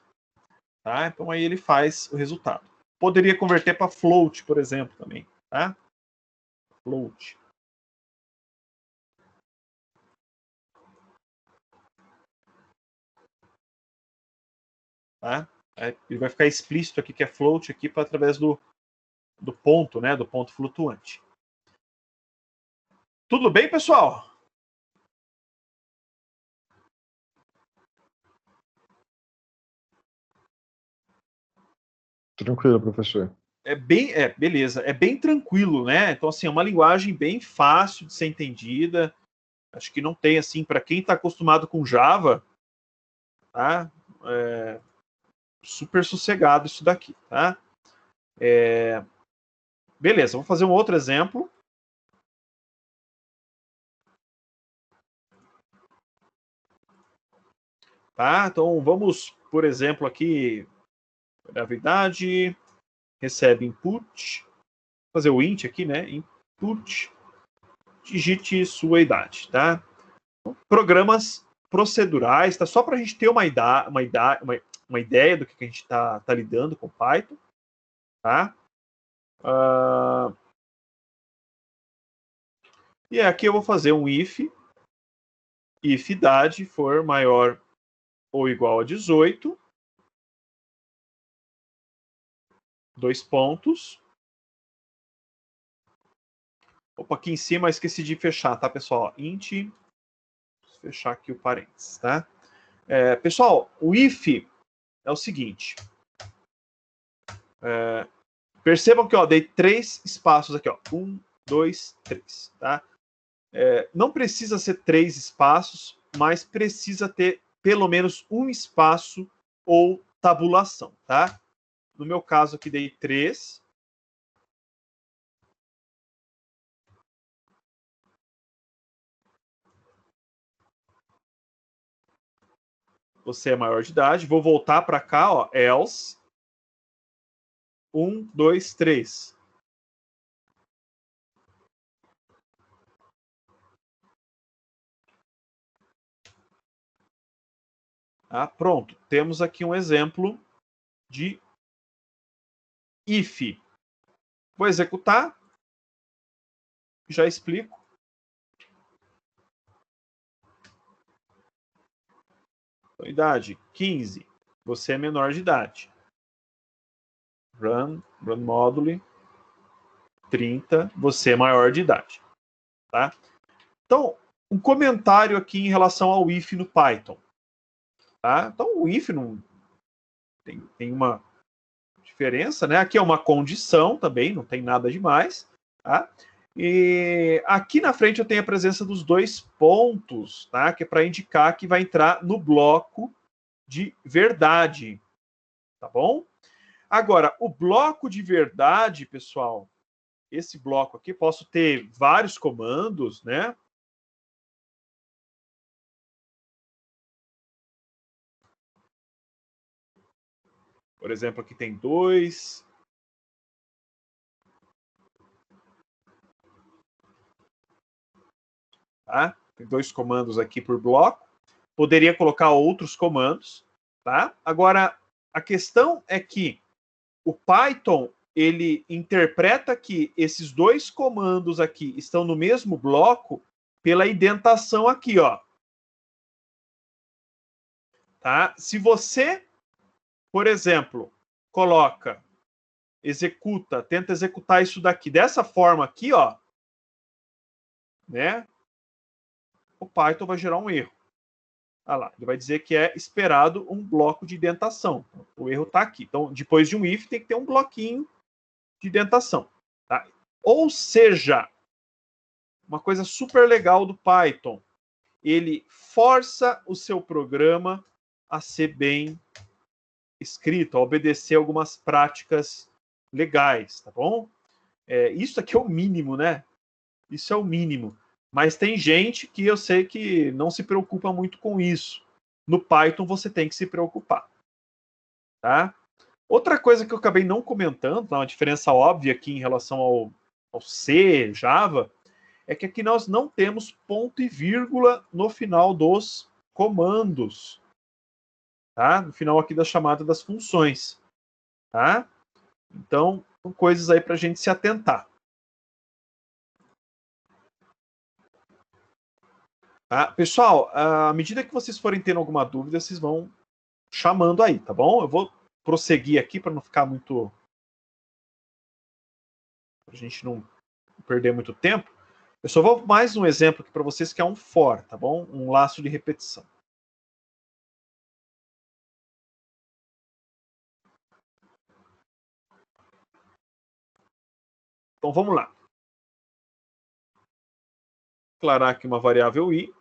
Tá? Então aí ele faz o resultado. Poderia converter para float, por exemplo, também. Tá? Float. Tá? Ele vai ficar explícito aqui que é float aqui através do ponto, né? Do ponto flutuante. Tudo bem, pessoal? Tranquilo, professor. Beleza, é bem tranquilo, né? Então, assim, é uma linguagem bem fácil de ser entendida. Acho que não tem, assim, para quem está acostumado com Java, tá? Super sossegado isso daqui, tá? Beleza, vou fazer um outro exemplo. Tá? Então, vamos, por exemplo, aqui, gravidade, recebe input, vou fazer o int aqui, né? Input, digite sua idade, tá? Programas procedurais, tá? Só para a gente ter uma ideia do que a gente está lidando com Python, tá? E aqui eu vou fazer um if idade for maior ou igual a 18, dois pontos. Opa, aqui em cima eu esqueci de fechar, tá, pessoal? Int, vou fechar aqui o parênteses, tá? Pessoal, o if é o seguinte. Percebam que, ó, dei 3 espaços aqui, ó. 1, 2, 3, tá? Não precisa ser 3 espaços, mas precisa ter pelo menos um espaço ou tabulação, tá? No meu caso aqui dei 3. Você é maior de idade. Vou voltar para cá, ó, else. 1, 2, 3. Ah, pronto. Temos aqui um exemplo de if. Vou executar. Já explico. Idade 15. Você é menor de idade. Run module 30. Você é maior de idade. Tá? Então, um comentário aqui em relação ao if no Python. Tá? Então, o if não tem uma diferença, né? Aqui é uma condição também, não tem nada demais. Tá? E aqui na frente eu tenho a presença dos 2 pontos, tá? Que é para indicar que vai entrar no bloco de verdade. Tá bom? Agora, o bloco de verdade, pessoal, esse bloco aqui, posso ter vários comandos, né? Por exemplo, aqui tem 2. Tá? Tem 2 comandos aqui por bloco. Poderia colocar outros comandos, tá? Agora, a questão é que o Python, ele interpreta que esses 2 comandos aqui estão no mesmo bloco pela indentação aqui, ó. Tá? Se você, por exemplo, tenta executar isso daqui dessa forma aqui, ó, né? O Python vai gerar um erro. Ah lá, ele vai dizer que é esperado um bloco de indentação. O erro está aqui. Então, depois de um if, tem que ter um bloquinho de indentação. Tá? Ou seja, uma coisa super legal do Python, ele força o seu programa a ser bem escrito, a obedecer algumas práticas legais, tá bom? Isso aqui é o mínimo, né? Isso é o mínimo. Mas tem gente que eu sei que não se preocupa muito com isso. No Python você tem que se preocupar. Tá? Outra coisa que eu acabei não comentando, uma diferença óbvia aqui em relação ao C, Java, é que aqui nós não temos ponto e vírgula no final dos comandos. Tá? No final aqui da chamada das funções. Tá? Então, são coisas aí para a gente se atentar. Tá? Pessoal, à medida que vocês forem tendo alguma dúvida, vocês vão chamando aí, tá bom? Eu vou prosseguir aqui para não ficar muito... para a gente não perder muito tempo. Eu só vou mais um exemplo aqui para vocês, que é um for, tá bom? Um laço de repetição. Então, vamos lá. Declarar aqui uma variável i.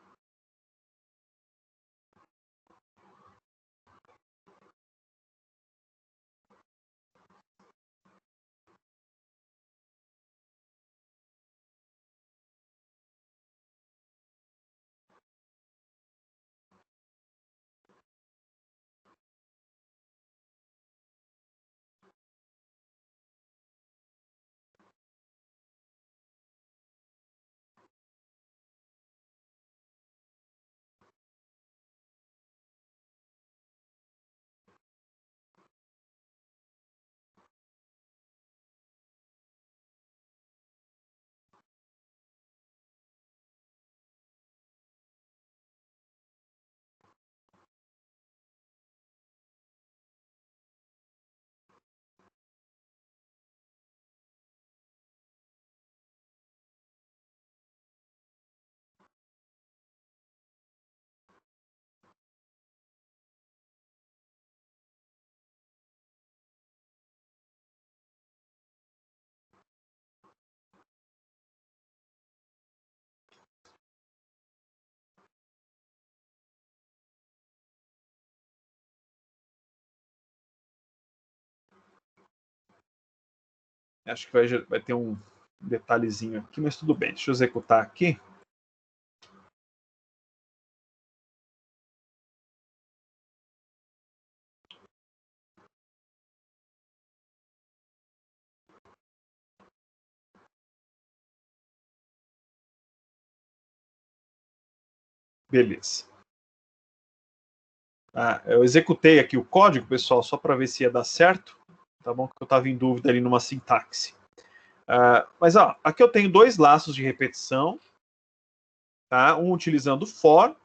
Acho que vai ter um detalhezinho aqui, mas tudo bem. Deixa eu executar aqui. Beleza. Eu executei aqui o código, pessoal, só para ver se ia dar certo. Tá bom? Que eu estava em dúvida ali numa sintaxe. Mas ó, aqui eu tenho dois laços de repetição. Tá? Um utilizando for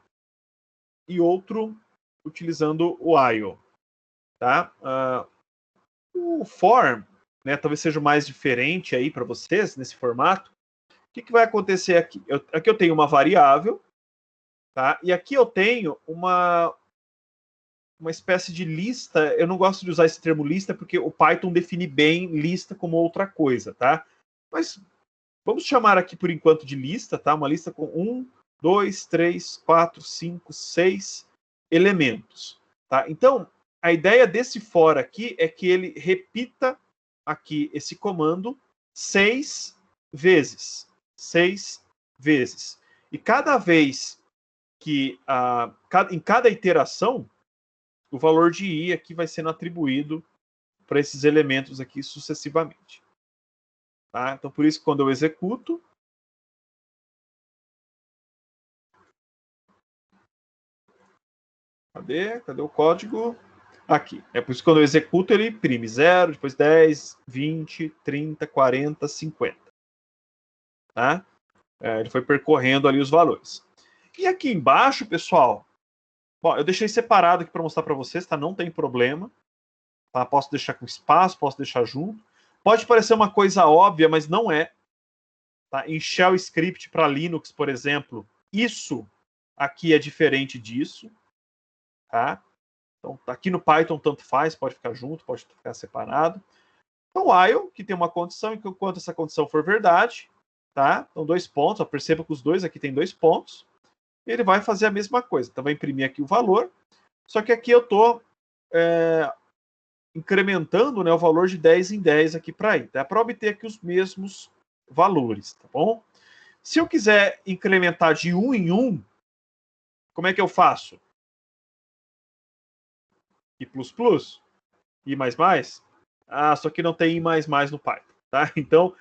e outro utilizando o while. Tá? O for, né, talvez seja o mais diferente aí para vocês nesse formato. O que vai acontecer aqui? Aqui eu tenho uma variável, tá? E aqui eu tenho uma espécie de lista. Eu não gosto de usar esse termo lista porque o Python define bem lista como outra coisa, tá? Mas vamos chamar aqui por enquanto de lista, tá? Uma lista com 1, 2, 3, 4, 5, 6 elementos, tá? Então, a ideia desse for aqui é que ele repita aqui esse comando 6 vezes. 6 vezes. E cada vez que em cada iteração, o valor de i aqui vai sendo atribuído para esses elementos aqui sucessivamente. Tá? Então, por isso, quando eu executo, cadê o código? Aqui. É por isso que quando eu executo, ele imprime 0, depois 10, 20, 30, 40, 50. Tá? Ele foi percorrendo ali os valores. E aqui embaixo, pessoal, bom, eu deixei separado aqui para mostrar para vocês, tá? Não tem problema. Tá? Posso deixar com espaço, posso deixar junto. Pode parecer uma coisa óbvia, mas não é. Tá? Em Shell Script para Linux, por exemplo, isso aqui é diferente disso. Tá? Então, aqui no Python tanto faz, pode ficar junto, pode ficar separado. Então, while, que tem uma condição, enquanto essa condição for verdade, tá? Então, 2 pontos, ó, perceba que os dois aqui tem 2 pontos. Ele vai fazer a mesma coisa. Então, vai imprimir aqui o valor, só que aqui eu estou incrementando, né, o valor de 10 em 10 aqui para i, tá? Para obter aqui os mesmos valores, tá bom? Se eu quiser incrementar de 1 em 1, como é que eu faço? I++? I++? Só que não tem I++ no Python, tá? Então,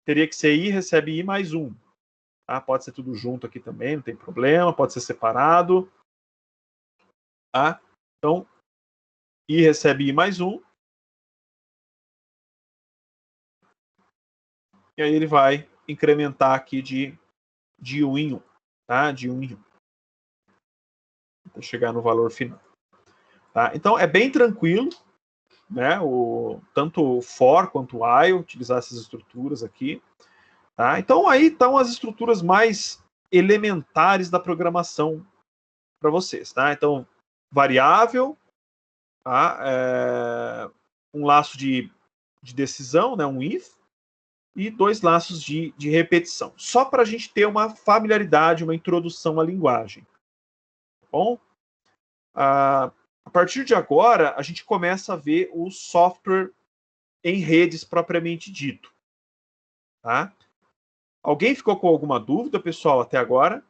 teria que ser I recebe I mais 1. Tá? Pode ser tudo junto aqui também, não tem problema, pode ser separado. Tá? Então, I recebe I mais 1. E aí ele vai incrementar aqui de 1 em 1. Tá? De 1 em 1. Até chegar no valor final. Tá? Então, é bem tranquilo, né? Tanto o for quanto o while, utilizar essas estruturas aqui. Tá? Então, aí estão as estruturas mais elementares da programação para vocês. Tá? Então, variável, tá? Um laço de decisão, né? Um if, e 2 laços de repetição. Só para a gente ter uma familiaridade, uma introdução à linguagem. Tá bom? A partir de agora, a gente começa a ver o software em redes propriamente dito. Tá? Alguém ficou com alguma dúvida, pessoal, até agora?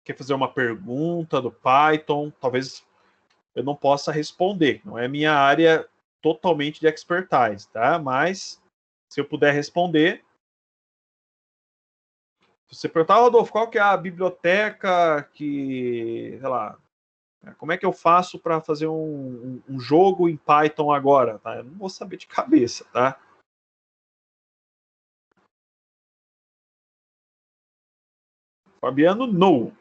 Quer fazer uma pergunta do Python? Talvez eu não possa responder. Não é minha área totalmente de expertise, tá? Mas se eu puder responder, se você perguntar, Rodolfo, qual que é a biblioteca que, sei lá, como é que eu faço para fazer um jogo em Python agora? Tá? Eu não vou saber de cabeça, tá? Fabiano, no.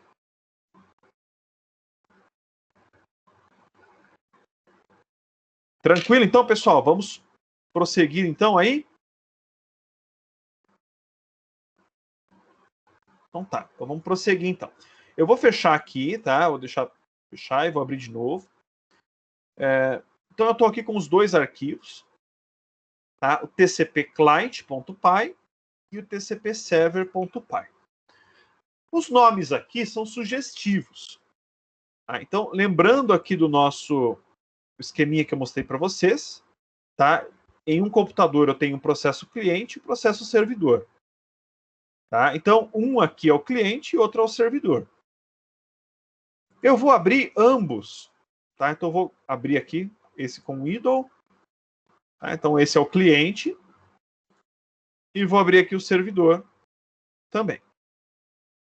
Tranquilo, então, pessoal? Vamos prosseguir, então, aí? Então tá, então vamos prosseguir, então. Eu vou fechar aqui, tá? Vou deixar fechar e vou abrir de novo. Então eu estou aqui com os 2 arquivos, tá? O tcp-client.py e o tcp-server.py. Os nomes aqui são sugestivos. Tá? Então, lembrando aqui do nosso esqueminha que eu mostrei para vocês, tá? Em um computador eu tenho um processo cliente e um processo servidor. Tá? Então, um aqui é o cliente e outro é o servidor. Eu vou abrir ambos. Tá? Então, eu vou abrir aqui esse com o idle. Tá? Então, esse é o cliente. E vou abrir aqui o servidor também.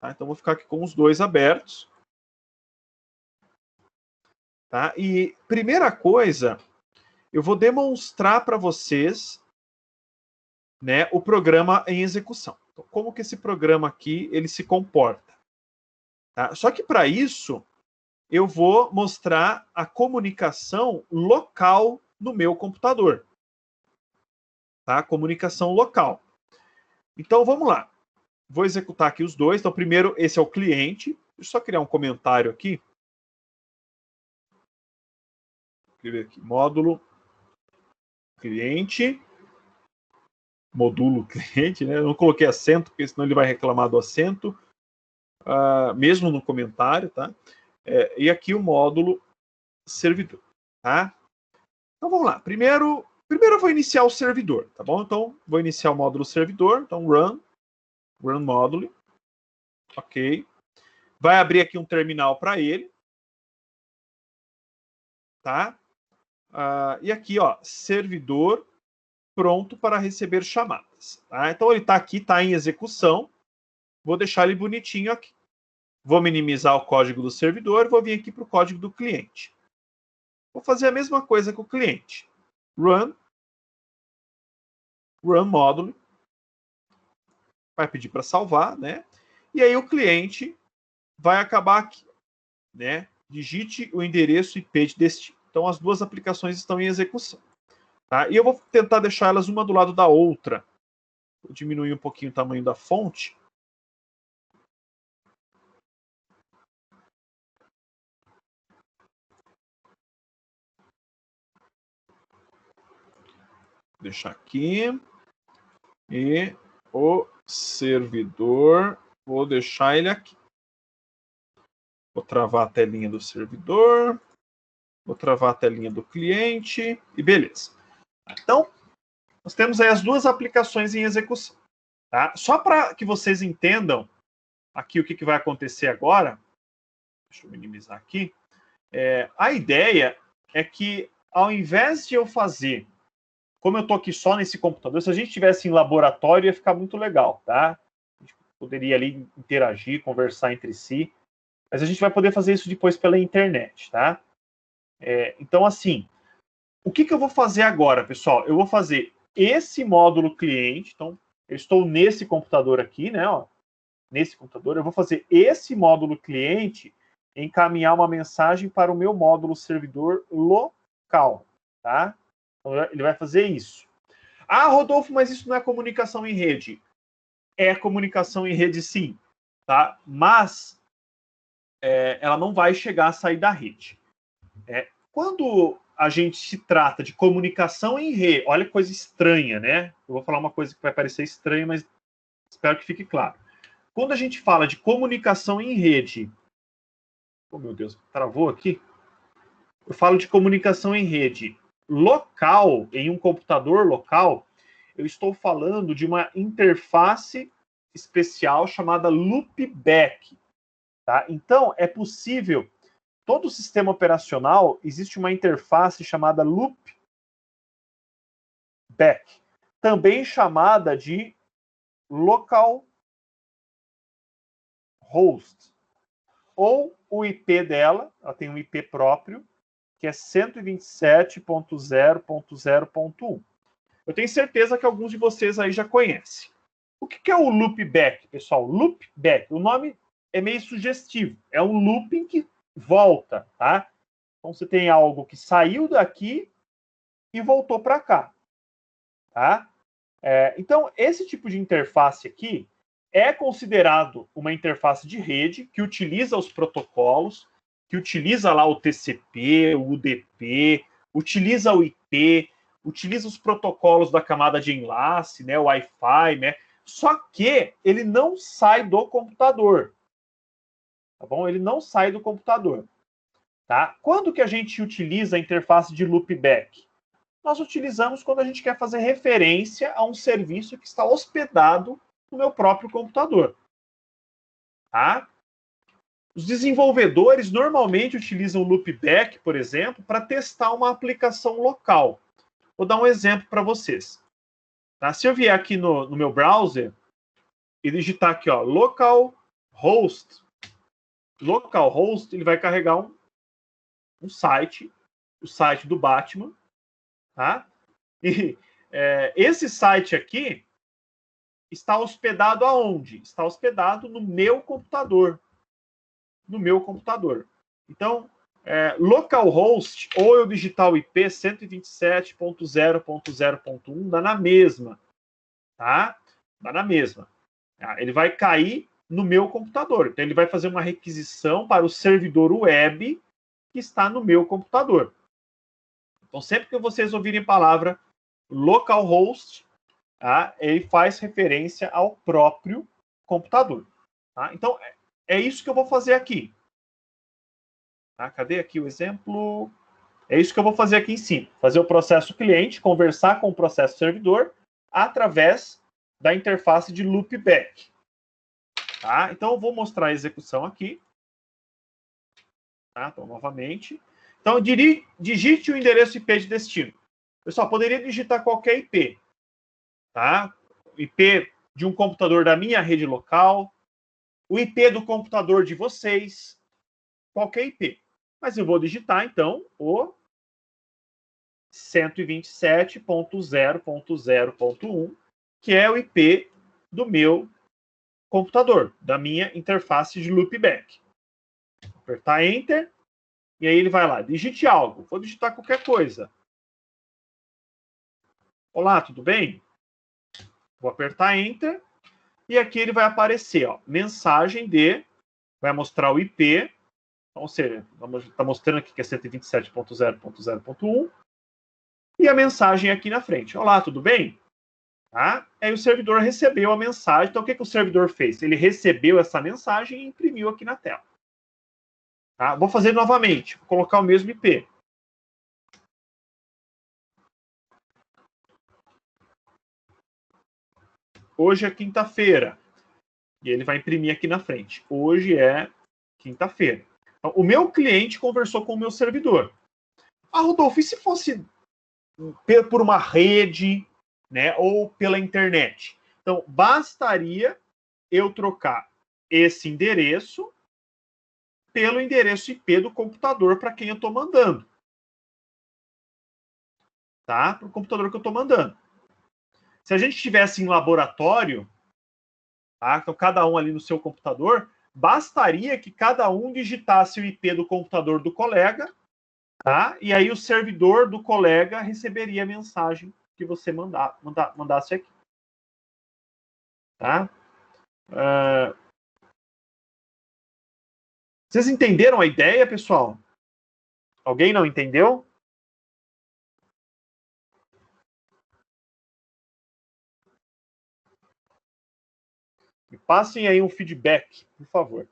Tá? Então, vou ficar aqui com os 2 abertos. Tá? E primeira coisa, eu vou demonstrar para vocês, né, o programa em execução. Então, como que esse programa aqui ele se comporta. Tá? Só que para isso, eu vou mostrar a comunicação local no meu computador. Tá? Comunicação local. Então, vamos lá. Vou executar aqui os 2. Então, primeiro, esse é o cliente. Deixa eu só criar um comentário aqui. Escrever aqui, módulo cliente. Modulo cliente, né? Eu não coloquei acento, porque senão ele vai reclamar do acento. Mesmo no comentário, tá? E aqui o módulo servidor, tá? Então, vamos lá. Primeiro eu vou iniciar o servidor, tá bom? Então, vou iniciar o módulo servidor. Então, run módulo. Ok. Vai abrir aqui um terminal para ele. Tá? E aqui, ó, servidor pronto para receber chamadas. Tá? Então, ele está aqui, está em execução. Vou deixar ele bonitinho aqui. Vou minimizar o código do servidor. Vou vir aqui para o código do cliente. Vou fazer a mesma coisa com o cliente. Run módulo. Vai pedir para salvar, né? E aí o cliente vai acabar aqui, né? Digite o endereço IP de destino. Então as 2 aplicações estão em execução. Tá? E eu vou tentar deixar elas uma do lado da outra. Vou diminuir um pouquinho o tamanho da fonte. Vou deixar aqui. E o servidor, vou deixar ele aqui. Vou travar a telinha do servidor. Vou travar a telinha do cliente. E beleza. Então, nós temos aí as 2 aplicações em execução. Tá? Só para que vocês entendam aqui o que vai acontecer agora. Deixa eu minimizar aqui. A ideia é que, ao invés de eu fazer, como eu estou aqui só nesse computador, se a gente estivesse em laboratório, ia ficar muito legal, tá? A gente poderia ali interagir, conversar entre si, mas a gente vai poder fazer isso depois pela internet, tá? Então, assim, o que eu vou fazer agora, pessoal? Eu vou fazer esse módulo cliente, então, eu estou nesse computador aqui, né, ó, nesse computador, eu vou fazer esse módulo cliente encaminhar uma mensagem para o meu módulo servidor local, tá? Então, ele vai fazer isso. Ah, Rodolfo, mas isso não é comunicação em rede. É comunicação em rede, sim, tá? Mas ela não vai chegar a sair da rede. Quando a gente se trata de comunicação em rede, olha que coisa estranha, né? Eu vou falar uma coisa que vai parecer estranha, mas espero que fique claro. Quando a gente fala de comunicação em rede, oh meu Deus, travou aqui. Eu falo de comunicação em rede local, em um computador local, eu estou falando de uma interface especial chamada loopback. Tá? Então, é possível, todo sistema operacional, existe uma interface chamada loopback, também chamada de local host, ou o IP dela, ela tem um IP próprio, que é 127.0.0.1. Eu tenho certeza que alguns de vocês aí já conhecem. O que é o loopback, pessoal? Loopback, o nome é meio sugestivo. É um looping que volta, tá? Então você tem algo que saiu daqui e voltou para cá, tá? Então esse tipo de interface aqui é considerado uma interface de rede que utiliza os protocolos, que utiliza lá o TCP, o UDP, utiliza o IP, utiliza os protocolos da camada de enlace, né, o Wi-Fi, né? Só que ele não sai do computador, tá bom? Ele não sai do computador, tá? Quando que a gente utiliza a interface de loopback? Nós utilizamos quando a gente quer fazer referência a um serviço que está hospedado no meu próprio computador, tá? Os desenvolvedores normalmente utilizam o loopback, por exemplo, para testar uma aplicação local. Vou dar um exemplo para vocês. Tá? Se eu vier aqui no meu browser e digitar aqui, ó, localhost, ele vai carregar um site, o site do Batman, tá? E esse site aqui está hospedado aonde? Está hospedado no meu computador. No meu computador. Então, localhost, ou eu digitar o IP 127.0.0.1, dá na mesma. Tá? Dá na mesma. Ele vai cair no meu computador. Então, ele vai fazer uma requisição para o servidor web que está no meu computador. Então, sempre que vocês ouvirem a palavra localhost, tá? Ele faz referência ao próprio computador. Tá? Então, é isso que eu vou fazer aqui. Tá? Cadê aqui o exemplo? É isso que eu vou fazer aqui em cima. Fazer o processo cliente, conversar com o processo servidor através da interface de loopback. Tá? Então, eu vou mostrar a execução aqui. Tá? Então, novamente. Então, digite o endereço IP de destino. Pessoal, poderia digitar qualquer IP. Tá? IP de um computador da minha rede local, o IP do computador de vocês, qualquer IP. Mas eu vou digitar, então, o 127.0.0.1, que é o IP do meu computador, da minha interface de loopback. Vou apertar Enter, e aí ele vai lá, digite algo. Vou digitar qualquer coisa. Olá, tudo bem? Vou apertar Enter, e aqui ele vai aparecer, ó, mensagem de, vai mostrar o IP, ou seja, está mostrando aqui que é 127.0.0.1, e a mensagem aqui na frente. Olá, tudo bem? Tá? Aí o servidor recebeu a mensagem. Então, o que o servidor fez? Ele recebeu essa mensagem e imprimiu aqui na tela. Tá? Vou fazer novamente. Vou colocar o mesmo IP. Hoje é quinta-feira. E ele vai imprimir aqui na frente. Hoje é quinta-feira. Então, o meu cliente conversou com o meu servidor. Ah, Rodolfo, e se fosse por uma rede, né, ou pela internet? Então, bastaria eu trocar esse endereço pelo endereço IP do computador para quem eu estou mandando. Tá? Para o computador que eu estou mandando. Se a gente estivesse em laboratório, tá? Então cada um ali no seu computador, bastaria que cada um digitasse o IP do computador do colega, tá? E aí o servidor do colega receberia a mensagem que você mandasse aqui. Tá? Vocês entenderam a ideia, pessoal? Alguém não entendeu? Me passem aí um feedback, por favor.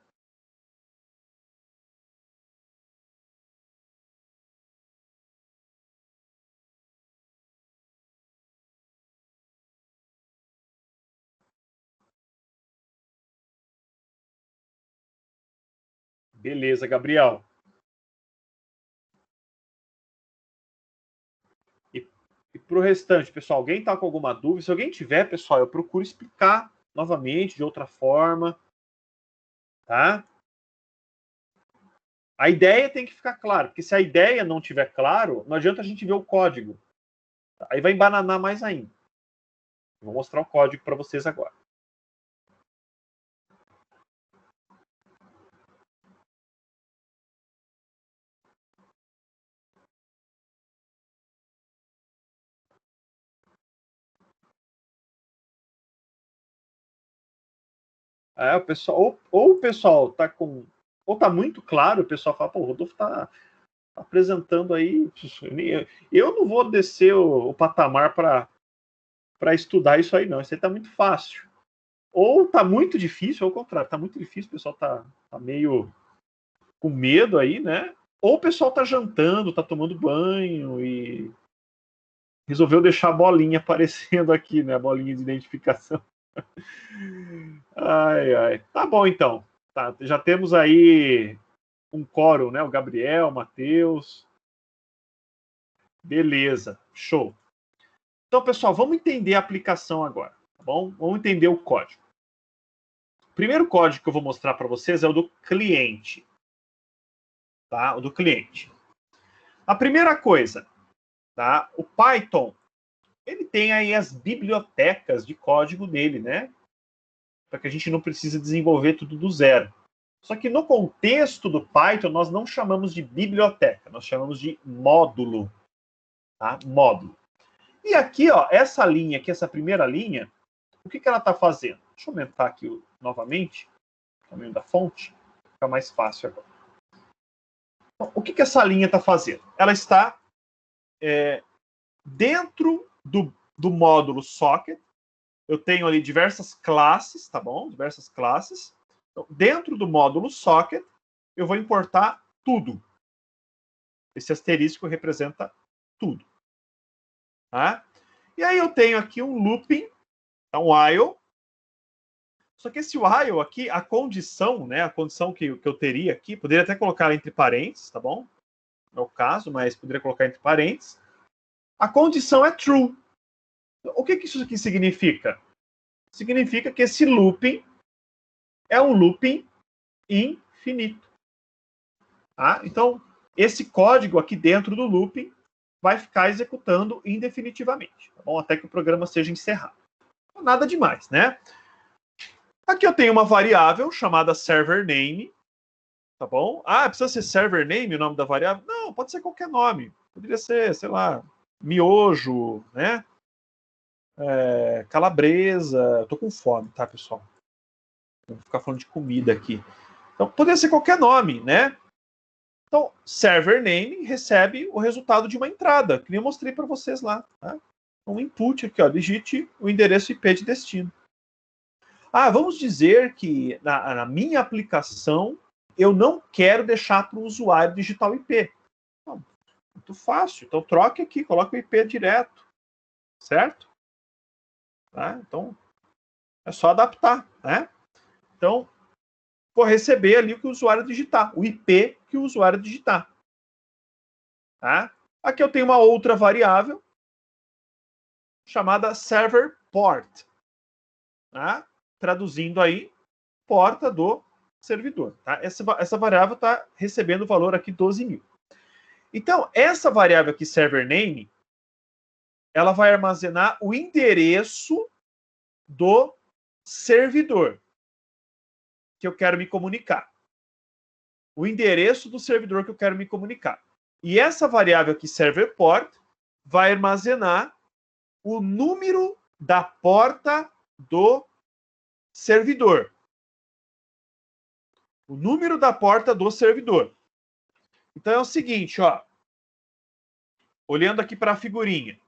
Beleza, Gabriel. E para o restante, pessoal, alguém está com alguma dúvida? Se alguém tiver, pessoal, eu procuro explicar novamente, de outra forma. Tá? A ideia tem que ficar clara, porque se a ideia não tiver claro, não adianta a gente ver o código. Aí vai embananar mais ainda. Vou mostrar o código para vocês agora. O pessoal, ou o pessoal tá com. Ou tá muito claro, o pessoal fala, pô, o Rodolfo tá apresentando aí. Eu não vou descer o patamar para estudar isso aí, não. Isso aí tá muito fácil. Ou tá muito difícil, ou ao contrário, tá muito difícil, o pessoal tá meio com medo aí, né? Ou o pessoal tá jantando, tá tomando banho e resolveu deixar a bolinha aparecendo aqui, né? A bolinha de identificação. Ai, ai. Tá bom, então. Tá, já temos aí um quórum, né? O Gabriel, o Matheus. Beleza, show. Então, pessoal, vamos entender a aplicação agora, tá bom? Vamos entender o código. O primeiro código que eu vou mostrar para vocês é o do cliente. Tá? O do cliente. A primeira coisa, tá? O Python, ele tem aí as bibliotecas de código dele, né? Para que a gente não precise desenvolver tudo do zero. Só que no contexto do Python, nós não chamamos de biblioteca, nós chamamos de módulo. Tá? Módulo. E aqui, ó, essa linha aqui, essa primeira linha, o que ela está fazendo? Deixa eu aumentar aqui novamente o tamanho da fonte, fica mais fácil agora. Então, o que essa linha está fazendo? Ela está dentro do módulo socket. Eu tenho ali diversas classes, tá bom? Diversas classes. Então, dentro do módulo socket, eu vou importar tudo. Esse asterisco representa tudo. Tá? E aí eu tenho aqui um looping, um while. Só que esse while aqui, a condição, né? A condição que eu teria aqui, poderia até colocar entre parênteses, tá bom? Não é o caso, mas poderia colocar entre parênteses. A condição é true. O que isso aqui significa? Significa que esse looping é um looping infinito. Tá? Então, esse código aqui dentro do looping vai ficar executando indefinitivamente, tá bom? Até que o programa seja encerrado. Nada demais, né? Aqui eu tenho uma variável chamada server name, tá bom? Ah, precisa ser server name o nome da variável? Não, pode ser qualquer nome. Poderia ser, sei lá, miojo, né? Calabresa. Eu tô com fome, tá, pessoal? Vou ficar falando de comida aqui. Então, poderia ser qualquer nome, né? Então, server name recebe o resultado de uma entrada, que nem eu mostrei para vocês lá. Tá? Um input aqui, ó, digite o endereço IP de destino. Ah, vamos dizer que na minha aplicação eu não quero deixar para o usuário digitar o IP. Não, muito fácil. Então, troque aqui, coloque o IP direto. Certo? Tá? Então, é só adaptar. Né? Então, vou receber ali o que o usuário digitar, o IP que o usuário digitar. Tá? Aqui eu tenho uma outra variável chamada server port, tá? Traduzindo aí, porta do servidor. Tá? Essa variável está recebendo o valor aqui 12.000. Então, essa variável aqui, server name, ela vai armazenar o endereço do servidor que eu quero me comunicar. O endereço do servidor que eu quero me comunicar. E essa variável aqui, server port, vai armazenar o número da porta do servidor. O número da porta do servidor. Então é o seguinte, ó. Olhando aqui para a figurinha.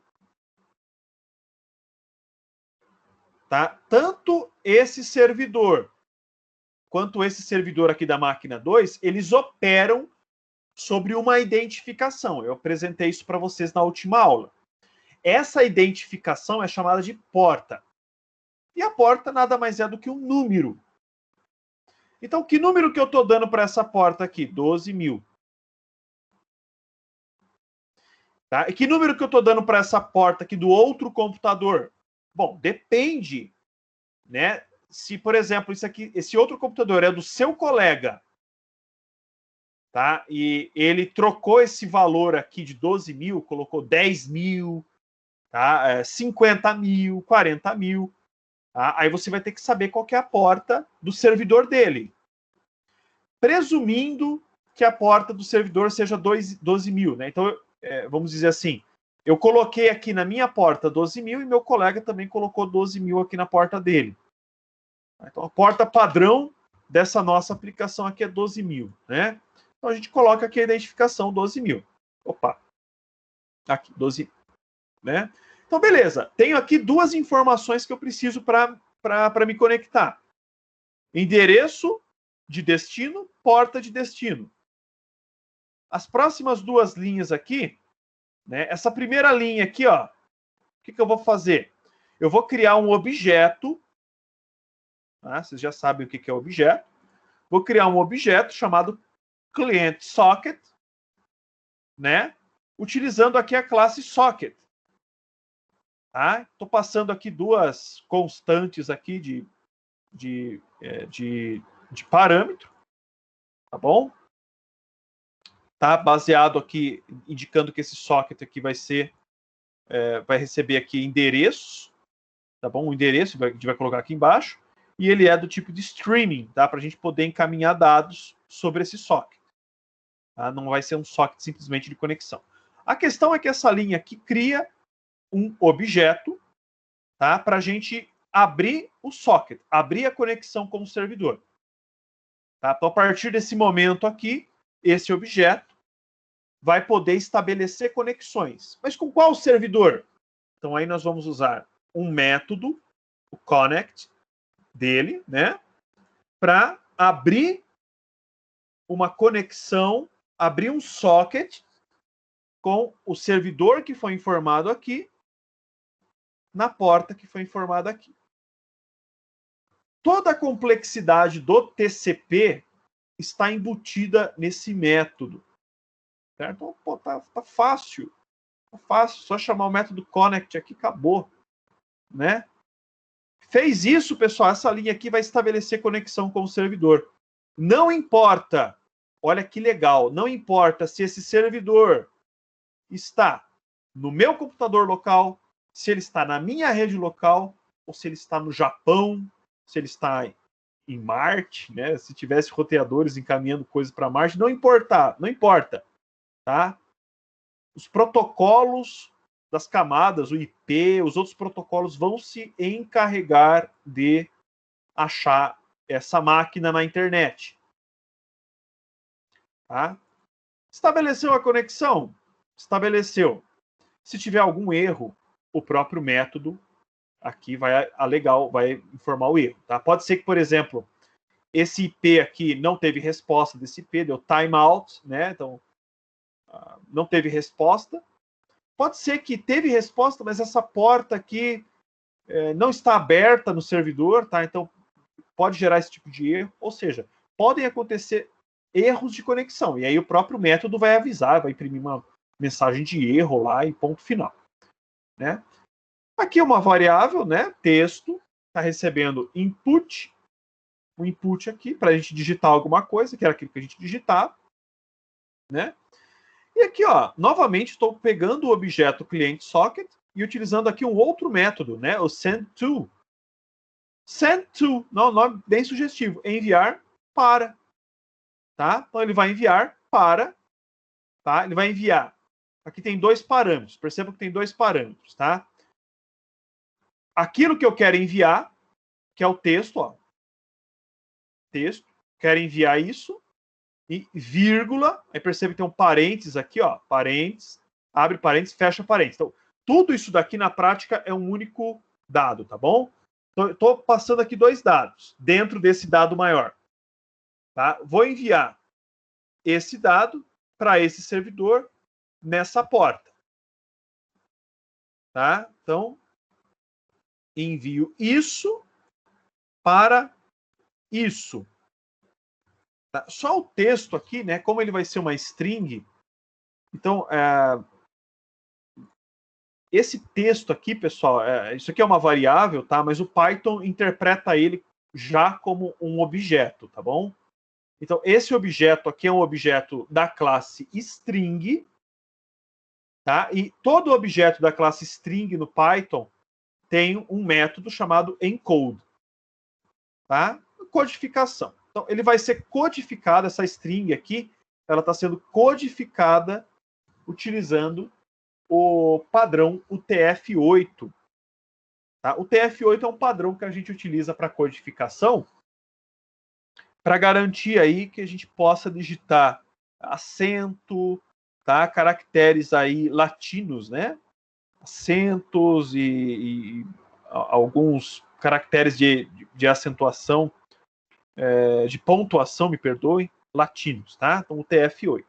Tá? Tanto esse servidor quanto esse servidor aqui da máquina 2, eles operam sobre uma identificação. Eu apresentei isso para vocês na última aula. Essa identificação é chamada de porta. E a porta nada mais é do que um número. Então, que número que eu estou dando para essa porta aqui? 12.000. Tá? E que número que eu estou dando para essa porta aqui do outro computador? Bom, depende, né? Se, por exemplo, esse outro computador é do seu colega, tá? E ele trocou esse valor aqui de 12.000, colocou 10.000, tá? 50.000, 40.000. Tá? Aí você vai ter que saber qual que é a porta do servidor dele. Presumindo que a porta do servidor seja 12.000, né? Então, vamos dizer assim, eu coloquei aqui na minha porta 12.000 e meu colega também colocou 12.000 aqui na porta dele. Então, a porta padrão dessa nossa aplicação aqui é 12.000, né? Então, a gente coloca aqui a identificação 12.000. Opa! Aqui, 12.000, né? Então, beleza. Tenho aqui duas informações que eu preciso para me conectar. Endereço de destino, porta de destino. As próximas duas linhas aqui, né? Essa primeira linha aqui, ó. O que eu vou fazer? Eu vou criar um objeto. Tá? Vocês já sabem o que é objeto. Vou criar um objeto chamado client socket, né? Utilizando aqui a classe socket. Tá? Estou passando aqui duas constantes aqui de parâmetro, tá bom? Tá baseado aqui, indicando que esse socket aqui vai receber aqui endereços, tá bom? O endereço a gente vai colocar aqui embaixo. E ele é do tipo de streaming, tá? Para a gente poder encaminhar dados sobre esse socket. Tá? Não vai ser um socket simplesmente de conexão. A questão é que essa linha aqui cria um objeto, tá? Para a gente abrir o socket, abrir a conexão com o servidor. Tá? Então, a partir desse momento aqui, esse objeto vai poder estabelecer conexões. Mas com qual servidor? Então, aí nós vamos usar um método, o connect, dele, né, para abrir uma conexão, abrir um socket com o servidor que foi informado aqui na porta que foi informada aqui. Toda a complexidade do TCP está embutida nesse método. Certo? Então, pô, tá fácil. Tá fácil, só chamar o método connect aqui, acabou, né? Fez isso, pessoal, essa linha aqui vai estabelecer conexão com o servidor. Não importa, olha que legal, não importa se esse servidor está no meu computador local, se ele está na minha rede local, ou se ele está no Japão, se ele está em Marte, né? Se tivesse roteadores encaminhando coisas para Marte, não importa, tá? Os protocolos das camadas, o IP, os outros protocolos vão se encarregar de achar essa máquina na internet. Tá? Estabeleceu a conexão? Estabeleceu. Se tiver algum erro, o próprio método aqui vai informar o erro. Tá? Pode ser que, por exemplo, esse IP aqui não teve resposta desse IP, deu timeout, né? Então, não teve resposta. Pode ser que teve resposta, mas essa porta aqui não está aberta no servidor, tá? Então, pode gerar esse tipo de erro. Ou seja, podem acontecer erros de conexão. E aí o próprio método vai avisar, vai imprimir mensagem de erro lá e ponto final, né? Aqui é uma variável, né? Texto, está recebendo input, um input aqui para a gente digitar alguma coisa, que era aquilo que a gente digitava, né? E aqui, ó, novamente estou pegando o objeto client socket e utilizando aqui um outro método, né? O send to. Send to, não, nome bem sugestivo, enviar para, tá? Então ele vai enviar para, tá? Ele vai enviar. Aqui tem dois parâmetros. Perceba que tem dois parâmetros, tá? Aquilo que eu quero enviar, que é o texto, ó. Texto, quero enviar isso e vírgula, aí percebe que tem um parênteses aqui, ó, parênteses, abre parênteses, fecha parênteses. Então, tudo isso daqui na prática é um único dado, tá bom? Então, estou passando aqui dois dados dentro desse dado maior. Tá? Vou enviar esse dado para esse servidor nessa porta. Tá? Então, envio isso para isso. Tá? Só o texto aqui, né? Como ele vai ser uma string, então, esse texto aqui, pessoal, isso aqui é uma variável, tá? Mas o Python interpreta ele já como um objeto, tá bom? Então, esse objeto aqui é um objeto da classe string, tá? E todo objeto da classe string no Python tem um método chamado encode, tá? Codificação. Então, ele vai ser codificado, essa string aqui, ela está sendo codificada utilizando o padrão UTF-8. Tá? O UTF-8 é um padrão que a gente utiliza para codificação, para garantir aí que a gente possa digitar acento, tá? Caracteres aí latinos, né? Acentos e alguns caracteres de acentuação, de pontuação, me perdoem, latinos, tá? Então, o UTF-8.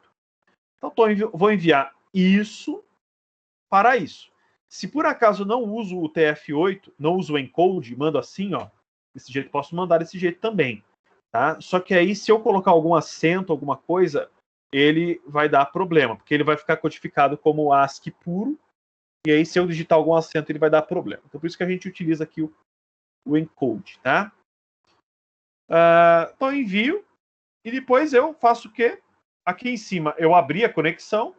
Então, vou enviar isso para isso. Se por acaso não uso o TF8, não uso o encode, mando assim, ó, desse jeito, posso mandar desse jeito também, tá? Só que aí, se eu colocar algum acento, alguma coisa, ele vai dar problema, porque ele vai ficar codificado como ASCII puro, e aí, se eu digitar algum acento, ele vai dar problema. Então, por isso que a gente utiliza aqui o encode, tá? Então, eu envio, e depois eu faço o quê? Aqui em cima, eu abri a conexão,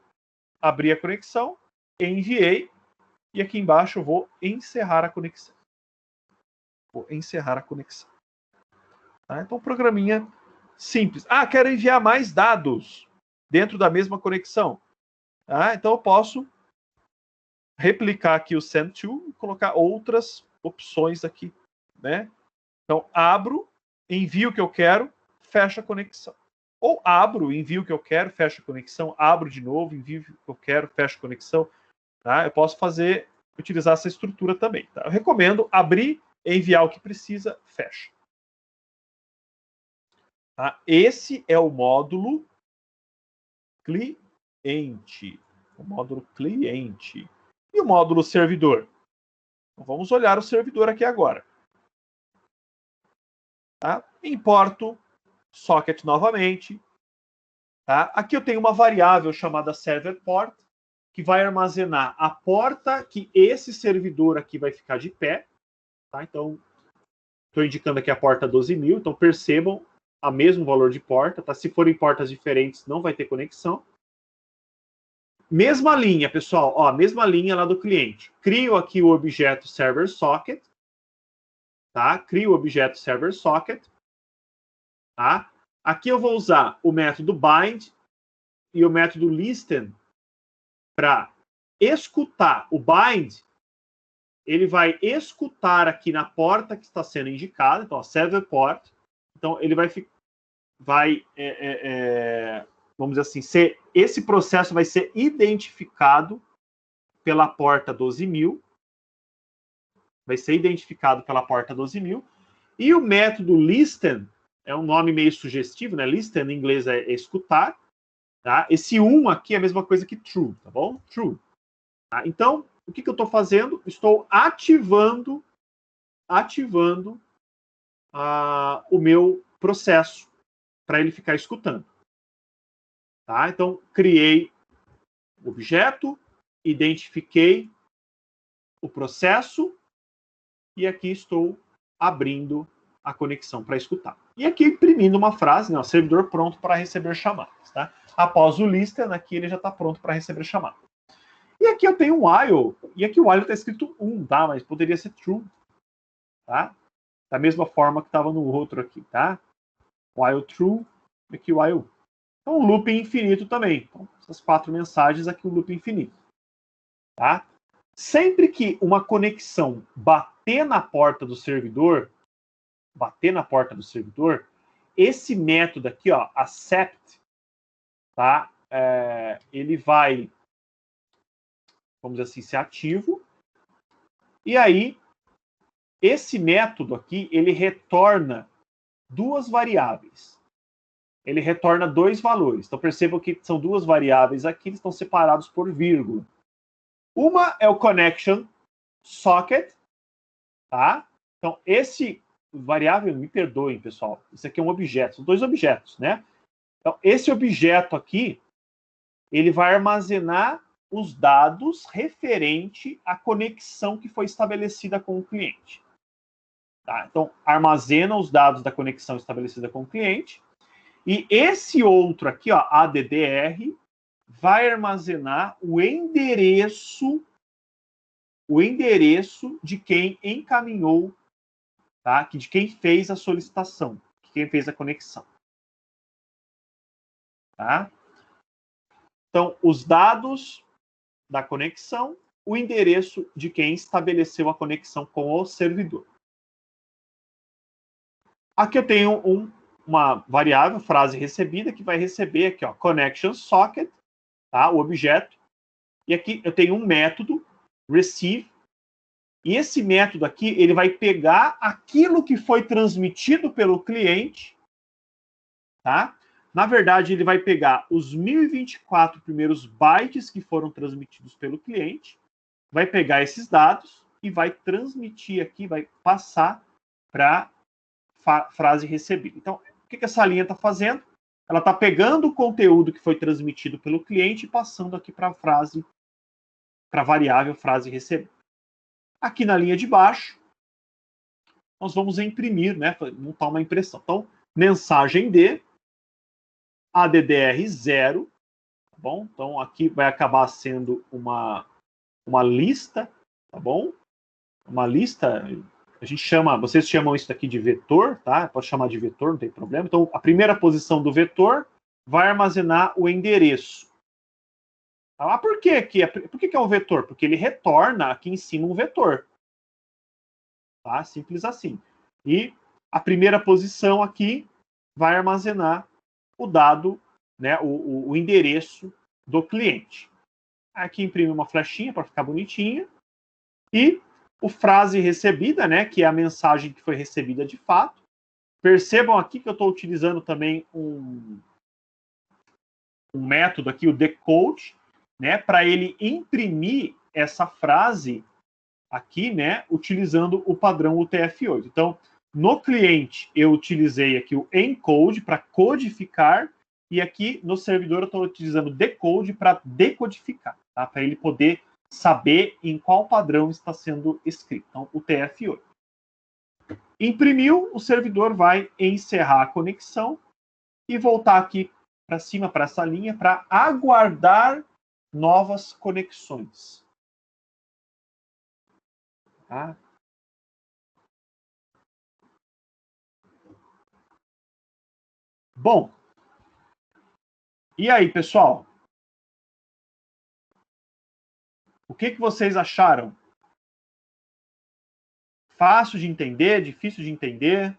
enviei, e aqui embaixo eu vou encerrar a conexão. Vou encerrar a conexão. Tá? Então, programinha simples. Quero enviar mais dados dentro da mesma conexão. Tá? Então, eu posso replicar aqui o send to e colocar outras opções aqui. Né? Então, abro, envio o que eu quero, fecho a conexão. Ou abro, envio o que eu quero, fecho a conexão, abro de novo, envio o que eu quero, fecho a conexão. Tá? Eu posso utilizar essa estrutura também. Tá? Eu recomendo abrir, enviar o que precisa, fecha. Tá? Esse é o módulo cliente. O módulo cliente. E o módulo servidor? Então, vamos olhar o servidor aqui agora. Tá? Importo socket novamente. Tá? Aqui eu tenho uma variável chamada server port, que vai armazenar a porta que esse servidor aqui vai ficar de pé. Tá? Então, estou indicando aqui a porta 12.000. Então, percebam o mesmo valor de porta. Tá? Se forem portas diferentes, não vai ter conexão. Mesma linha, pessoal. Ó, mesma linha lá do cliente. Crio aqui o objeto server socket. Tá? Crio o objeto server socket. Tá? Aqui eu vou usar o método bind e o método listen para escutar. O bind, ele vai escutar aqui na porta que está sendo indicada, então a server port. Então ele vamos dizer assim, esse processo vai ser identificado pela porta 12.000. Vai ser identificado pela porta 12.000. E o método listen é um nome meio sugestivo, né? Listen em inglês é escutar. Tá? Esse aqui é a mesma coisa que true, tá bom? True. Tá? Então, o que eu estou fazendo? Estou ativando o meu processo para ele ficar escutando. Tá? Então, criei o objeto, identifiquei o processo e aqui estou abrindo a conexão para escutar. E aqui imprimindo uma frase, né, o servidor pronto para receber chamadas. Tá? Após o listen, aqui ele já está pronto para receber chamada. E aqui eu tenho um while, e aqui o while está escrito 1, tá? Mas poderia ser true. Tá? Da mesma forma que estava no outro aqui. Tá? While true, aqui while. Então, um loop infinito também. Então, essas 4 mensagens aqui, um loop infinito. Tá? Sempre que uma conexão bater na porta do servidor, esse método aqui, ó, accept, tá? Ele vai, vamos dizer assim, ser ativo. E aí, esse método aqui, ele retorna 2 variáveis. Ele retorna 2 valores. Então, percebam que são 2 variáveis aqui, eles estão separados por vírgula. Uma é o connection socket, tá? Então, esse variável, me perdoem, pessoal, isso aqui é um objeto, são 2 objetos, né? Então, esse objeto aqui, ele vai armazenar os dados referente à conexão que foi estabelecida com o cliente. Tá? Então, armazena os dados da conexão estabelecida com o cliente. E esse outro aqui, ó, ADDR, vai armazenar o endereço de quem encaminhou, tá? De quem fez a solicitação, de quem fez a conexão. Tá? Então, os dados da conexão, o endereço de quem estabeleceu a conexão com o servidor. Aqui eu tenho uma variável, frase recebida, que vai receber aqui, ó, connection socket, tá? O objeto. E aqui eu tenho um método, receive. E esse método aqui, ele vai pegar aquilo que foi transmitido pelo cliente, tá? Na verdade, ele vai pegar os 1024 primeiros bytes que foram transmitidos pelo cliente, vai pegar esses dados e vai transmitir aqui, vai passar para frase recebida. Então, o que essa linha está fazendo? Ela está pegando o conteúdo que foi transmitido pelo cliente e passando aqui para a frase, para a variável frase recebida. Aqui na linha de baixo, nós vamos imprimir, né, montar uma impressão. Então, mensagem de ADDR 0, tá bom? Então, aqui vai acabar sendo uma lista, tá bom? Uma lista, a gente chama, vocês chamam isso aqui de vetor, tá? Pode chamar de vetor, não tem problema. Então, a primeira posição do vetor vai armazenar o endereço. Ah, por que é um vetor? Porque ele retorna aqui em cima um vetor. Tá? Simples assim. E a primeira posição aqui vai armazenar o dado, né, o endereço do cliente. Aqui imprime uma flechinha para ficar bonitinha. E o frase recebida, né, que é a mensagem que foi recebida de fato. Percebam aqui que eu estou utilizando também um método aqui, o decode, né, para ele imprimir essa frase aqui, né, utilizando o padrão UTF-8. Então, no cliente, eu utilizei aqui o encode para codificar, e aqui no servidor eu estou utilizando decode para decodificar, tá? Para ele poder saber em qual padrão está sendo escrito. Então, UTF-8. Imprimiu, o servidor vai encerrar a conexão e voltar aqui para cima, para essa linha, para aguardar novas conexões. Tá? Bom, e aí, pessoal? O que vocês acharam? Fácil de entender? Difícil de entender?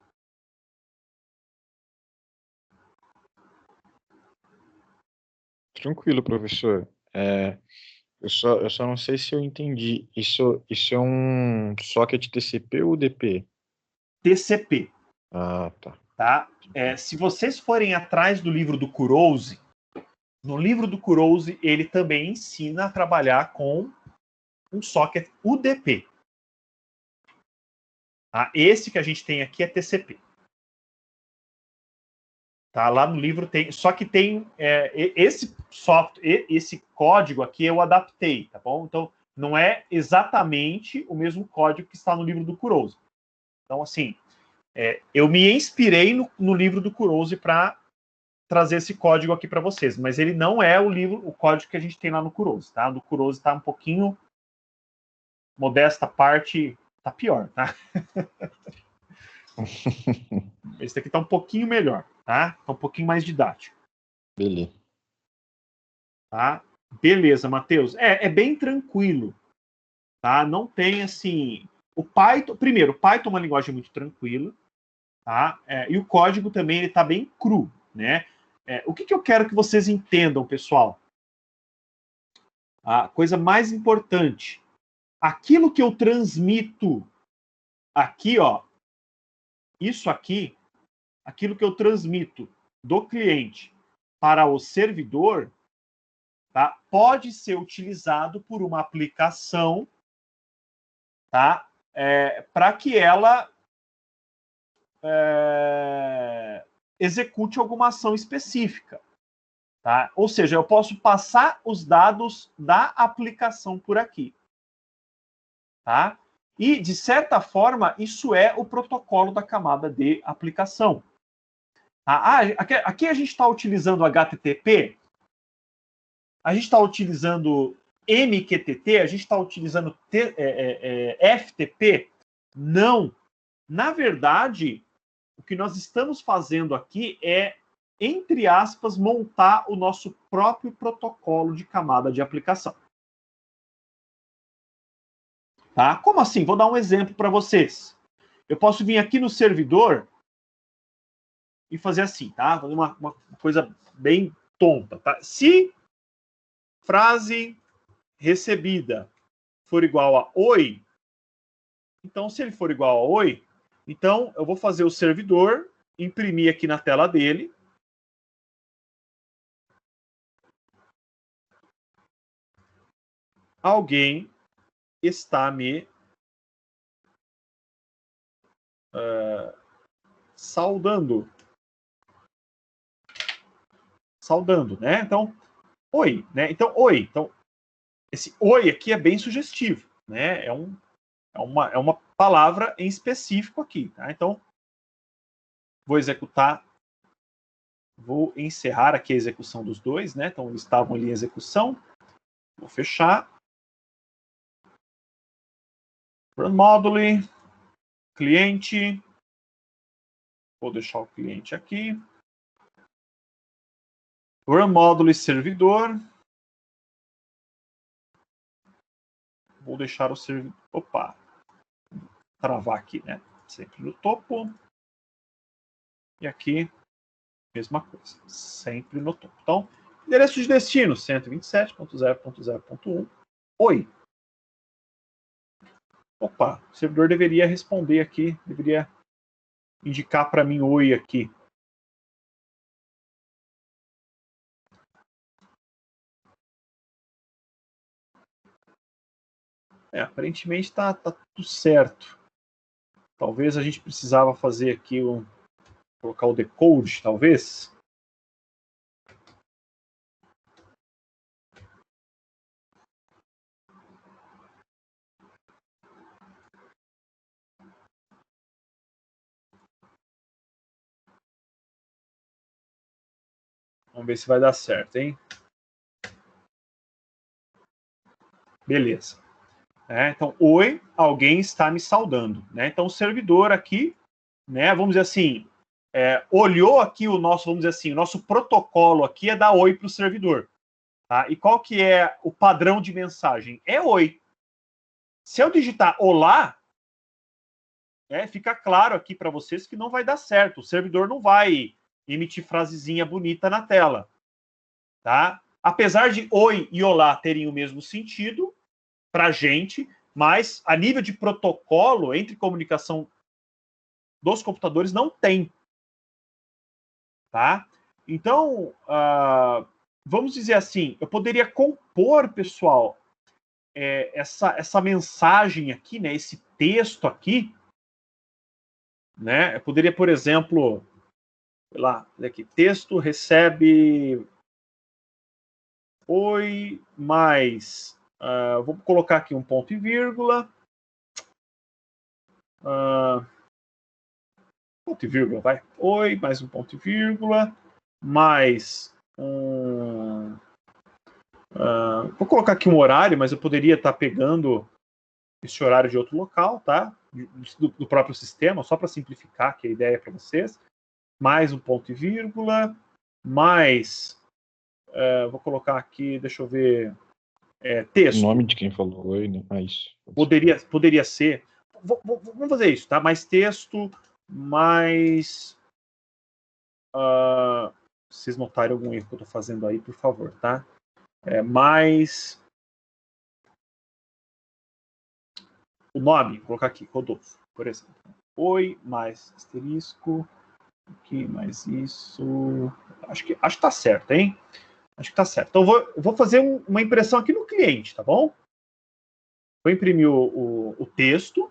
Tranquilo, professor. Eu só não sei se eu entendi. Isso é um socket TCP ou UDP? TCP. Ah, tá. Tá? Se vocês forem atrás do livro do Kurose, no livro do Kurose, ele também ensina a trabalhar com um socket UDP. Tá? Esse que a gente tem aqui é TCP. Tá? Lá no livro tem, só que tem esse software, esse código aqui eu adaptei, tá bom? Então não é exatamente o mesmo código que está no livro do Kurose. Então assim, eu me inspirei no livro do Kurose para trazer esse código aqui para vocês, mas ele não é o código que a gente tem lá no Kurose, tá? No Kurose tá um pouquinho, modesta parte, tá pior, tá? Esse daqui tá um pouquinho melhor, tá? Tá um pouquinho mais didático. Beleza. Tá? Beleza, Matheus. É bem tranquilo, tá? Não tem, assim... O Python... Primeiro, o Python é uma linguagem muito tranquila, tá? E o código também, ele tá bem cru, né? O que eu quero que vocês entendam, pessoal? A coisa mais importante. Aquilo que eu transmito aqui, ó, isso aqui, aquilo que eu transmito do cliente para o servidor, tá, pode ser utilizado por uma aplicação, tá, para que ela execute alguma ação específica. Tá? Ou seja, eu posso passar os dados da aplicação por aqui. Tá? E, de certa forma, isso é o protocolo da camada de aplicação. Aqui a gente está utilizando HTTP, a gente está utilizando MQTT, a gente está utilizando FTP. Não. Na verdade, o que nós estamos fazendo aqui é, entre aspas, montar o nosso próprio protocolo de camada de aplicação. Tá? Como assim? Vou dar um exemplo para vocês. Eu posso vir aqui no servidor e fazer assim, tá? Fazer uma coisa bem tonta, tá? Se frase recebida for igual a oi, então se ele for igual a oi, então eu vou fazer o servidor imprimir aqui na tela dele. Alguém está me saudando. Saudando, né? Então, oi, né? Então, oi. Então, esse oi aqui é bem sugestivo, né? É uma palavra em específico aqui, tá? Então, vou executar, vou encerrar aqui a execução dos dois, né? Então, eles estavam ali em execução. Vou fechar. Run module, cliente. Vou deixar o cliente aqui. Run module servidor. Vou deixar o servidor. Opa! Travar aqui, né? Sempre no topo. E aqui, mesma coisa. Sempre no topo. Então, endereço de destino: 127.0.0.1. Oi. Opa, o servidor deveria responder aqui. Deveria indicar para mim oi aqui. Aparentemente está tudo certo. Talvez a gente precisava fazer aqui colocar o decode, talvez. Vamos ver se vai dar certo, hein? Beleza. Então, oi, alguém está me saudando. Né? Então, o servidor aqui, né, vamos dizer assim, olhou aqui o nosso, vamos dizer assim, o nosso protocolo aqui é dar oi para o servidor. Tá? E qual que é o padrão de mensagem? É oi. Se eu digitar olá, fica claro aqui para vocês que não vai dar certo. O servidor não vai emitir frasezinha bonita na tela. Tá? Apesar de oi e olá terem o mesmo sentido para a gente, mas a nível de protocolo entre comunicação dos computadores não tem. Tá? Então, vamos dizer assim, eu poderia compor, pessoal, essa mensagem aqui, né, esse texto aqui, né? Eu poderia, por exemplo, lá, aqui, texto recebe oi mais, vou colocar aqui um ponto e vírgula, ponto e vírgula, vai, oi mais um ponto e vírgula, mais um, vou colocar aqui um horário, mas eu poderia estar pegando esse horário de outro local, tá? Do próprio sistema, só para simplificar aqui a ideia para vocês, mais um ponto e vírgula, mais, vou colocar aqui, deixa eu ver, texto. O nome de quem falou oi, né? Isso. Poderia ser. Vamos fazer isso, tá? Mais texto, mais. Vocês notarem algum erro que eu estou fazendo aí, por favor, tá? Mais. O nome, vou colocar aqui, Rodolfo, por exemplo. Oi, mais asterisco. Aqui, mais isso. Acho que tá certo, hein? Acho que tá certo. Então, eu vou fazer uma impressão aqui no cliente, tá bom? Vou imprimir o texto,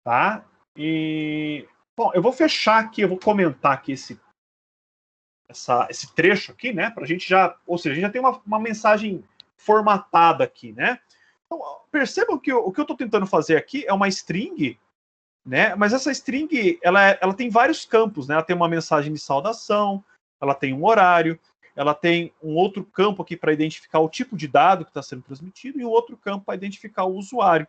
tá? E, bom, eu vou fechar aqui, eu vou comentar aqui esse trecho aqui, né? Pra gente já, ou seja, a gente já tem uma mensagem formatada aqui, né? Então, percebam que o que eu estou tentando fazer aqui é uma string, né? Mas essa string, ela tem vários campos, né? Ela tem uma mensagem de saudação, ela tem um horário, ela tem um outro campo aqui para identificar o tipo de dado que está sendo transmitido e um outro campo para identificar o usuário,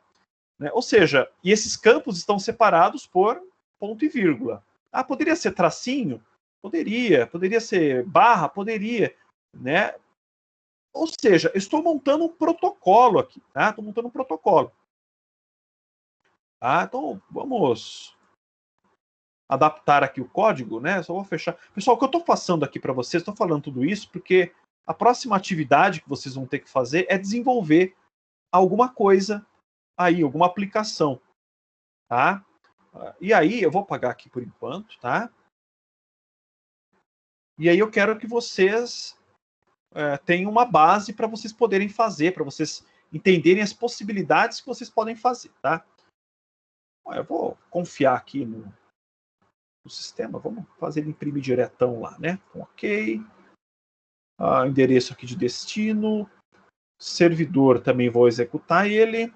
né? Ou seja, e esses campos estão separados por ponto e vírgula. Poderia ser tracinho? Poderia ser barra? Poderia, né? Ou seja, eu estou montando um protocolo aqui, tá? Estou montando um protocolo. Então, vamos adaptar aqui o código, né? Só vou fechar. Pessoal, o que eu estou passando aqui para vocês, estou falando tudo isso porque a próxima atividade que vocês vão ter que fazer é desenvolver alguma coisa aí, alguma aplicação, tá? E aí, eu vou apagar aqui por enquanto, tá? E aí eu quero que vocês tenham uma base para vocês poderem fazer, para vocês entenderem as possibilidades que vocês podem fazer, tá? Eu vou confiar aqui no sistema, vamos fazer ele imprimir diretão lá, né? Então, ok. Endereço aqui de destino. Servidor, também vou executar ele.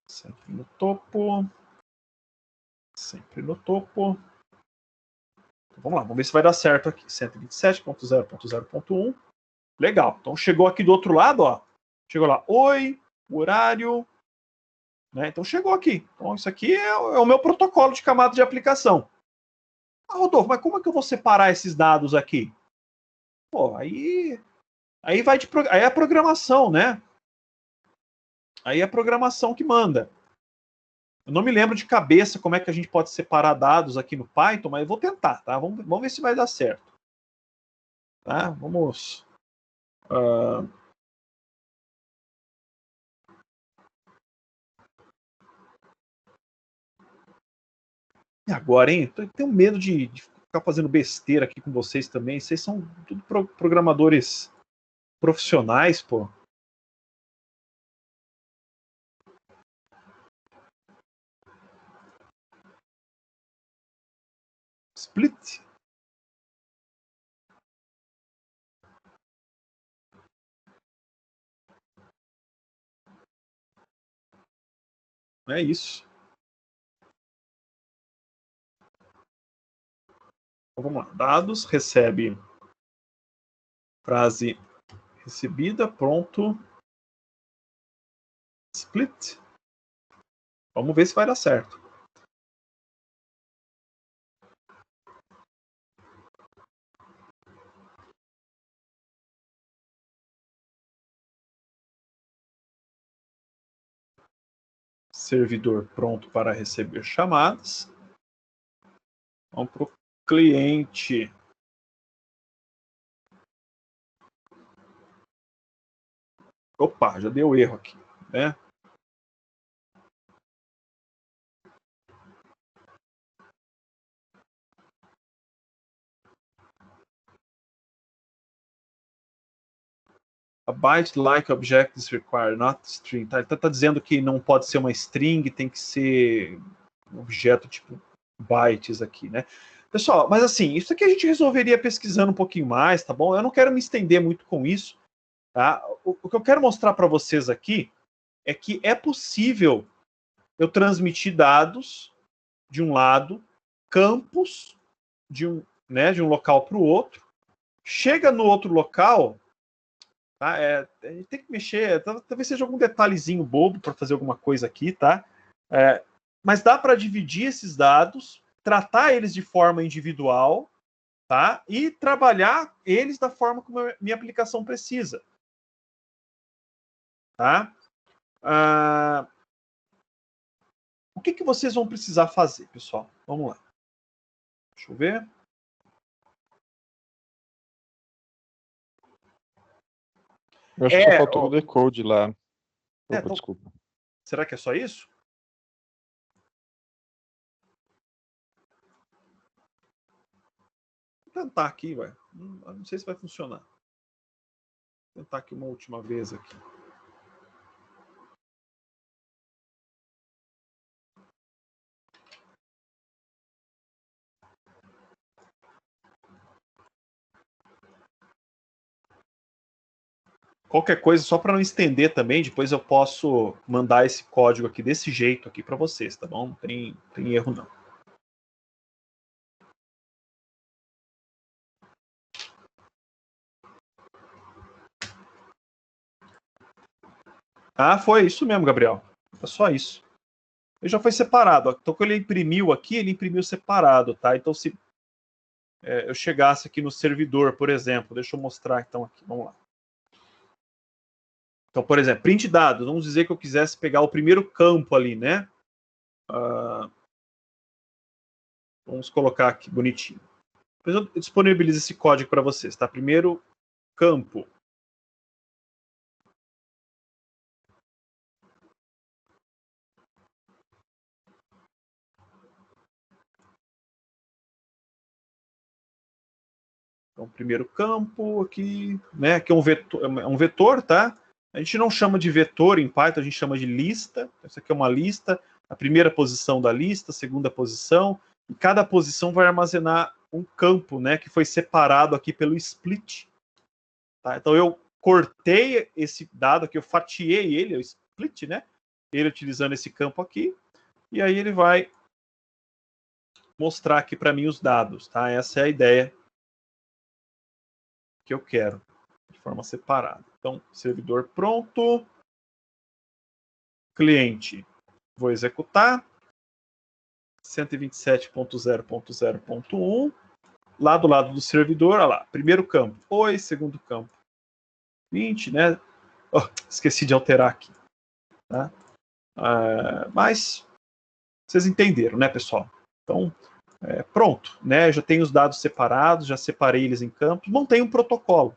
Sempre no topo. Sempre no topo. Então, vamos lá, vamos ver se vai dar certo aqui. 127.0.0.1. Legal. Então chegou aqui do outro lado, ó. Chegou lá, oi, horário. Né? Então chegou aqui. Então isso aqui é o meu protocolo de camada de aplicação. Rodolfo, mas como é que eu vou separar esses dados aqui? Pô, aí vai aí é a programação, né? Aí é a programação que manda. Eu não me lembro de cabeça como é que a gente pode separar dados aqui no Python, mas eu vou tentar, tá? Vamos ver se vai dar certo. Tá? Vamos. E agora, hein? Eu tenho medo de ficar fazendo besteira aqui com vocês também. Vocês são tudo programadores profissionais, pô. Split? É isso. Então, vamos lá. Dados, recebe frase recebida, pronto. Split. Vamos ver se vai dar certo. Servidor pronto para receber chamadas. Vamos para o cliente. Opa, já deu erro aqui, né? A byte-like object is required, not string. Tá? Ele tá dizendo que não pode ser uma string, tem que ser um objeto tipo bytes aqui, né? Pessoal, mas assim, isso aqui a gente resolveria pesquisando um pouquinho mais, tá bom? Eu não quero me estender muito com isso, tá? O que eu quero mostrar para vocês aqui é que é possível eu transmitir dados de um lado, campos de um local para o outro, chega no outro local, tá? A gente tem que mexer, talvez seja algum detalhezinho bobo para fazer alguma coisa aqui, tá? Mas dá para dividir esses dados, tratar eles de forma individual, tá? E trabalhar eles da forma como a minha aplicação precisa, tá? O que vocês vão precisar fazer, pessoal? Vamos lá. Deixa eu ver. Eu acho que só faltou o decode lá. Opa, desculpa. Será que é só isso? Vou tentar aqui, vai. Não sei se vai funcionar. Vou tentar aqui uma última vez aqui. Qualquer coisa, só para não estender também, depois eu posso mandar esse código aqui desse jeito aqui para vocês, tá bom? Não tem erro não. Ah, foi isso mesmo, Gabriel. É só isso. Ele já foi separado. Então, quando ele imprimiu aqui, ele imprimiu separado, tá? Então, se eu chegasse aqui no servidor, por exemplo, deixa eu mostrar então aqui, vamos lá. Então, por exemplo, print dados. Vamos dizer que eu quisesse pegar o primeiro campo ali, né? Vamos colocar aqui bonitinho. Depois eu disponibilizo esse código para vocês, tá? Primeiro campo. Então, primeiro campo aqui, né? Que é um vetor, tá? A gente não chama de vetor em Python, a gente chama de lista. Essa aqui é uma lista. A primeira posição da lista, a segunda posição. E cada posição vai armazenar um campo, né? Que foi separado aqui pelo split. Tá? Então, eu cortei esse dado aqui, eu fatiei ele, o split, né? Ele utilizando esse campo aqui. E aí ele vai mostrar aqui para mim os dados, tá? Essa é a ideia que eu quero, de forma separada. Então, servidor pronto. Cliente. Vou executar. 127.0.0.1. Lá do lado do servidor, olha lá. Primeiro campo. Oi, segundo campo. 20, né? Oh, esqueci de alterar aqui. Tá? Mas vocês entenderam, né, pessoal? Então, pronto, né? Já tenho os dados separados, já separei eles em campos. Montei um protocolo.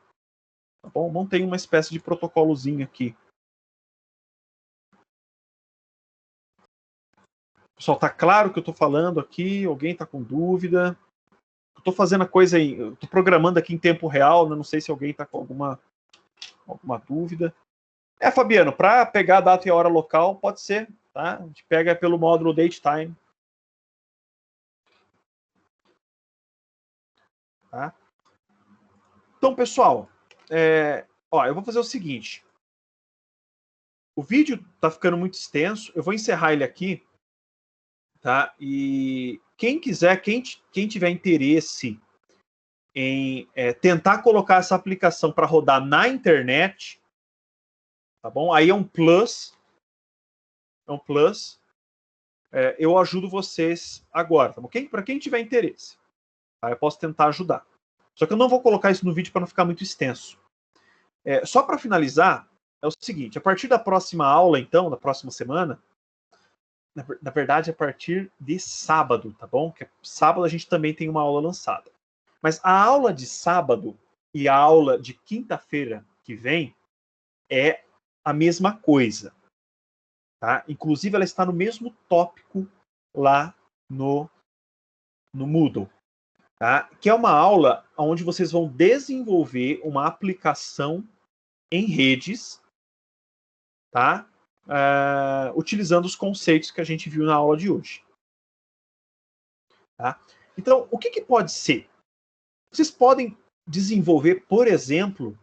Tá bom? Montei uma espécie de protocolozinho aqui. Pessoal, tá claro o que eu estou falando aqui? Alguém está com dúvida? Eu estou fazendo a coisa aí, eu estou programando aqui em tempo real, né? Não sei se alguém está com alguma dúvida. Fabiano, para pegar a data e a hora local, pode ser, tá? A gente pega pelo módulo datetime. Tá? Então, pessoal, eu vou fazer o seguinte. O vídeo está ficando muito extenso, eu vou encerrar ele aqui, tá? E quem quiser, quem tiver interesse em tentar colocar essa aplicação para rodar na internet, tá bom? Aí é um plus. Eu ajudo vocês agora, tá bom? Para quem tiver interesse, tá? Eu posso tentar ajudar. Só que eu não vou colocar isso no vídeo para não ficar muito extenso. Só para finalizar, é o seguinte: a partir da próxima aula, então, da próxima semana, na verdade, a partir de sábado, tá bom? Porque sábado a gente também tem uma aula lançada. Mas a aula de sábado e a aula de quinta-feira que vem é a mesma coisa. Tá? Inclusive, ela está no mesmo tópico lá no Moodle. Tá? Que é uma aula onde vocês vão desenvolver uma aplicação em redes, tá? Utilizando os conceitos que a gente viu na aula de hoje. Tá? Então, o que pode ser? Vocês podem desenvolver, por exemplo,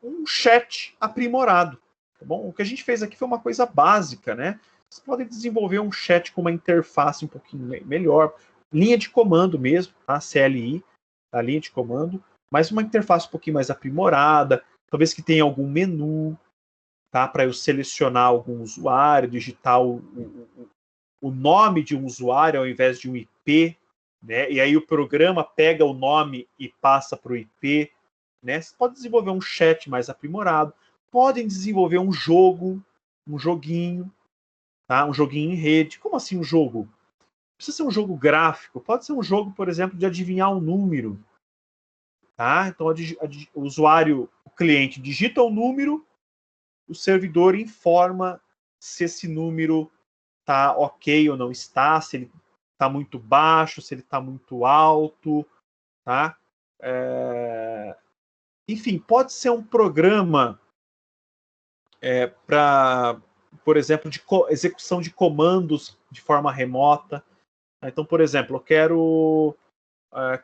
um chat aprimorado. Tá bom? O que a gente fez aqui foi uma coisa básica, né? Vocês podem desenvolver um chat com uma interface um pouquinho melhor, linha de comando mesmo, tá? CLI, a linha de comando, mas uma interface um pouquinho mais aprimorada, talvez que tenha algum menu, tá? Para eu selecionar algum usuário, digitar o nome de um usuário ao invés de um IP, né? E aí o programa pega o nome e passa para o IP, né? Você pode desenvolver um chat mais aprimorado, podem desenvolver um jogo, um joguinho, tá? Um joguinho em rede. Como assim um jogo? Não precisa ser um jogo gráfico, pode ser um jogo, por exemplo, de adivinhar um número, tá? Então o usuário, o cliente digita o número, o servidor informa se esse número está ok ou não está, se ele está muito baixo, se ele está muito alto, tá? Enfim, pode ser um programa para, por exemplo, de execução de comandos de forma remota. Então, por exemplo, eu quero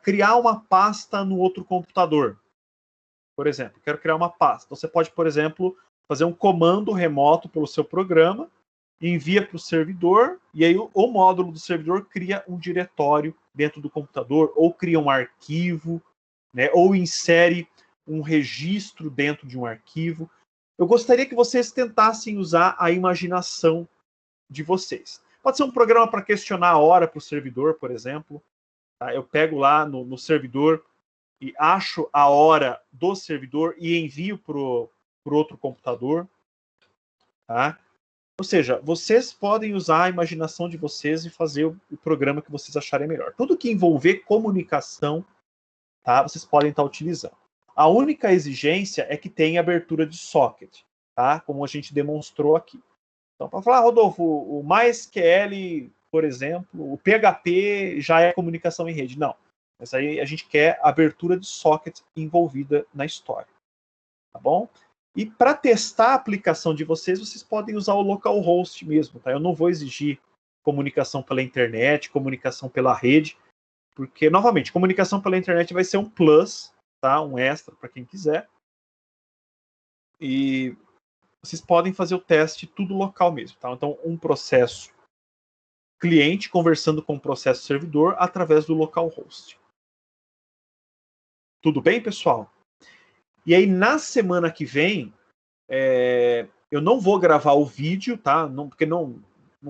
criar uma pasta no outro computador. Por exemplo, quero criar uma pasta. Então, você pode, por exemplo, fazer um comando remoto pelo seu programa, envia para o servidor, e aí o módulo do servidor cria um diretório dentro do computador, ou cria um arquivo, né, ou insere um registro dentro de um arquivo. Eu gostaria que vocês tentassem usar a imaginação de vocês. Pode ser um programa para questionar a hora para o servidor, por exemplo. Tá? Eu pego lá no servidor e acho a hora do servidor e envio para o outro computador. Tá? Ou seja, vocês podem usar a imaginação de vocês e fazer o programa que vocês acharem melhor. Tudo que envolver comunicação, tá? Vocês podem estar utilizando. A única exigência é que tenha abertura de socket, tá? Como a gente demonstrou aqui. Então, para falar, Rodolfo, o MySQL, por exemplo, o PHP já é comunicação em rede. Não. Mas aí a gente quer abertura de socket envolvida na história. Tá bom? E para testar a aplicação de vocês podem usar o localhost mesmo, tá? Eu não vou exigir comunicação pela internet, comunicação pela rede, porque, novamente, comunicação pela internet vai ser um plus, tá? Um extra para quem quiser. E vocês podem fazer o teste tudo local mesmo, tá? Então, um processo cliente conversando com o processo servidor através do localhost. Tudo bem, pessoal? E aí, na semana que vem, eu não vou gravar o vídeo, tá? Porque não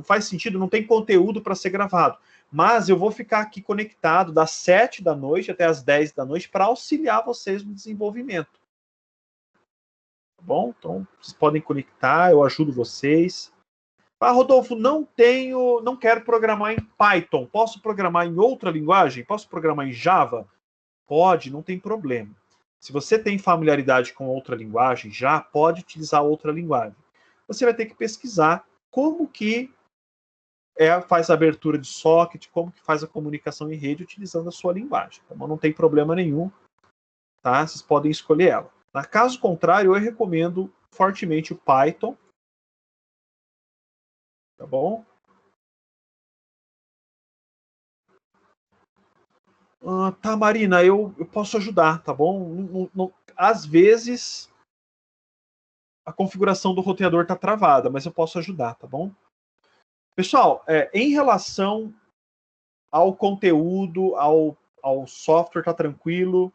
faz sentido, não tem conteúdo para ser gravado. Mas eu vou ficar aqui conectado das 7 da noite até as 10 da noite para auxiliar vocês no desenvolvimento. Tá bom? Então, vocês podem conectar, eu ajudo vocês. Ah, Rodolfo, não quero programar em Python. Posso programar em outra linguagem? Posso programar em Java? Pode, não tem problema. Se você tem familiaridade com outra linguagem, já pode utilizar outra linguagem. Você vai ter que pesquisar como que faz a abertura de socket, como que faz a comunicação em rede utilizando a sua linguagem. Tá bom? Não tem problema nenhum, tá? Vocês podem escolher ela. Na caso contrário, eu recomendo fortemente o Python. Tá bom? Tá, Marina, eu posso ajudar, tá bom? Às vezes a configuração do roteador está travada, mas eu posso ajudar, tá bom? Pessoal, em relação ao conteúdo, ao software, tá tranquilo?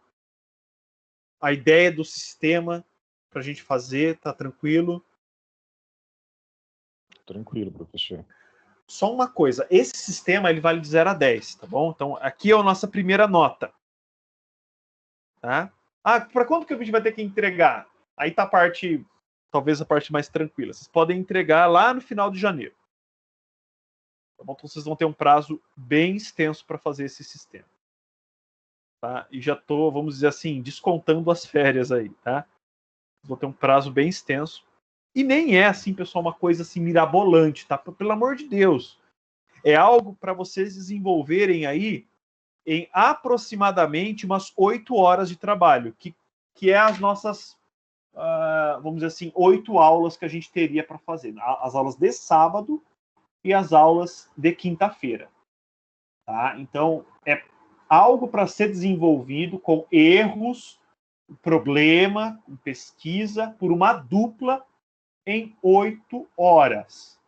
A ideia do sistema para a gente fazer, tá tranquilo? Tranquilo, professor. Só uma coisa, esse sistema ele vale de 0 a 10, tá bom? Então, aqui é a nossa primeira nota. Tá? Para quando que a gente vai ter que entregar? Aí tá a parte, talvez a parte mais tranquila. Vocês podem entregar lá no final de janeiro. Tá bom? Então, vocês vão ter um prazo bem extenso para fazer esse sistema. Tá? E já tô, vamos dizer assim, descontando as férias aí, tá? Vou ter um prazo bem extenso. E nem é assim, pessoal, uma coisa assim mirabolante, tá? Pelo amor de Deus. É algo para vocês desenvolverem aí em aproximadamente umas 8 horas de trabalho, que é as nossas vamos dizer assim, 8 aulas que a gente teria para fazer. As aulas de sábado e as aulas de quinta-feira. Tá? Então, é algo para ser desenvolvido com erros, problema, com pesquisa, por uma dupla em 8 horas.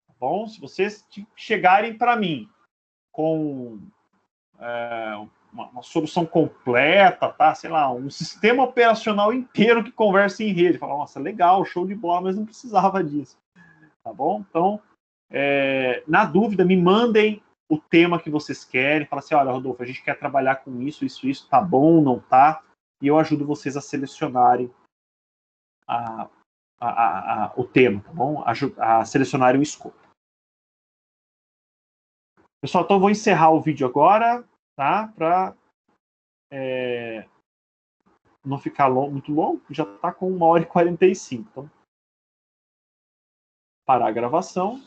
Tá bom? Se vocês chegarem para mim com uma solução completa, tá? Sei lá, um sistema operacional inteiro que conversa em rede. Fala, nossa, legal, show de bola, mas não precisava disso. Tá bom? Então, na dúvida, me mandem o tema que vocês querem. Fala assim, olha, Rodolfo, a gente quer trabalhar com isso, tá bom, não tá? E eu ajudo vocês a selecionarem o tema, tá bom? A selecionarem o escopo. Pessoal, então eu vou encerrar o vídeo agora, tá? Para não ficar muito longo, já está com 1h45. Então, parar a gravação.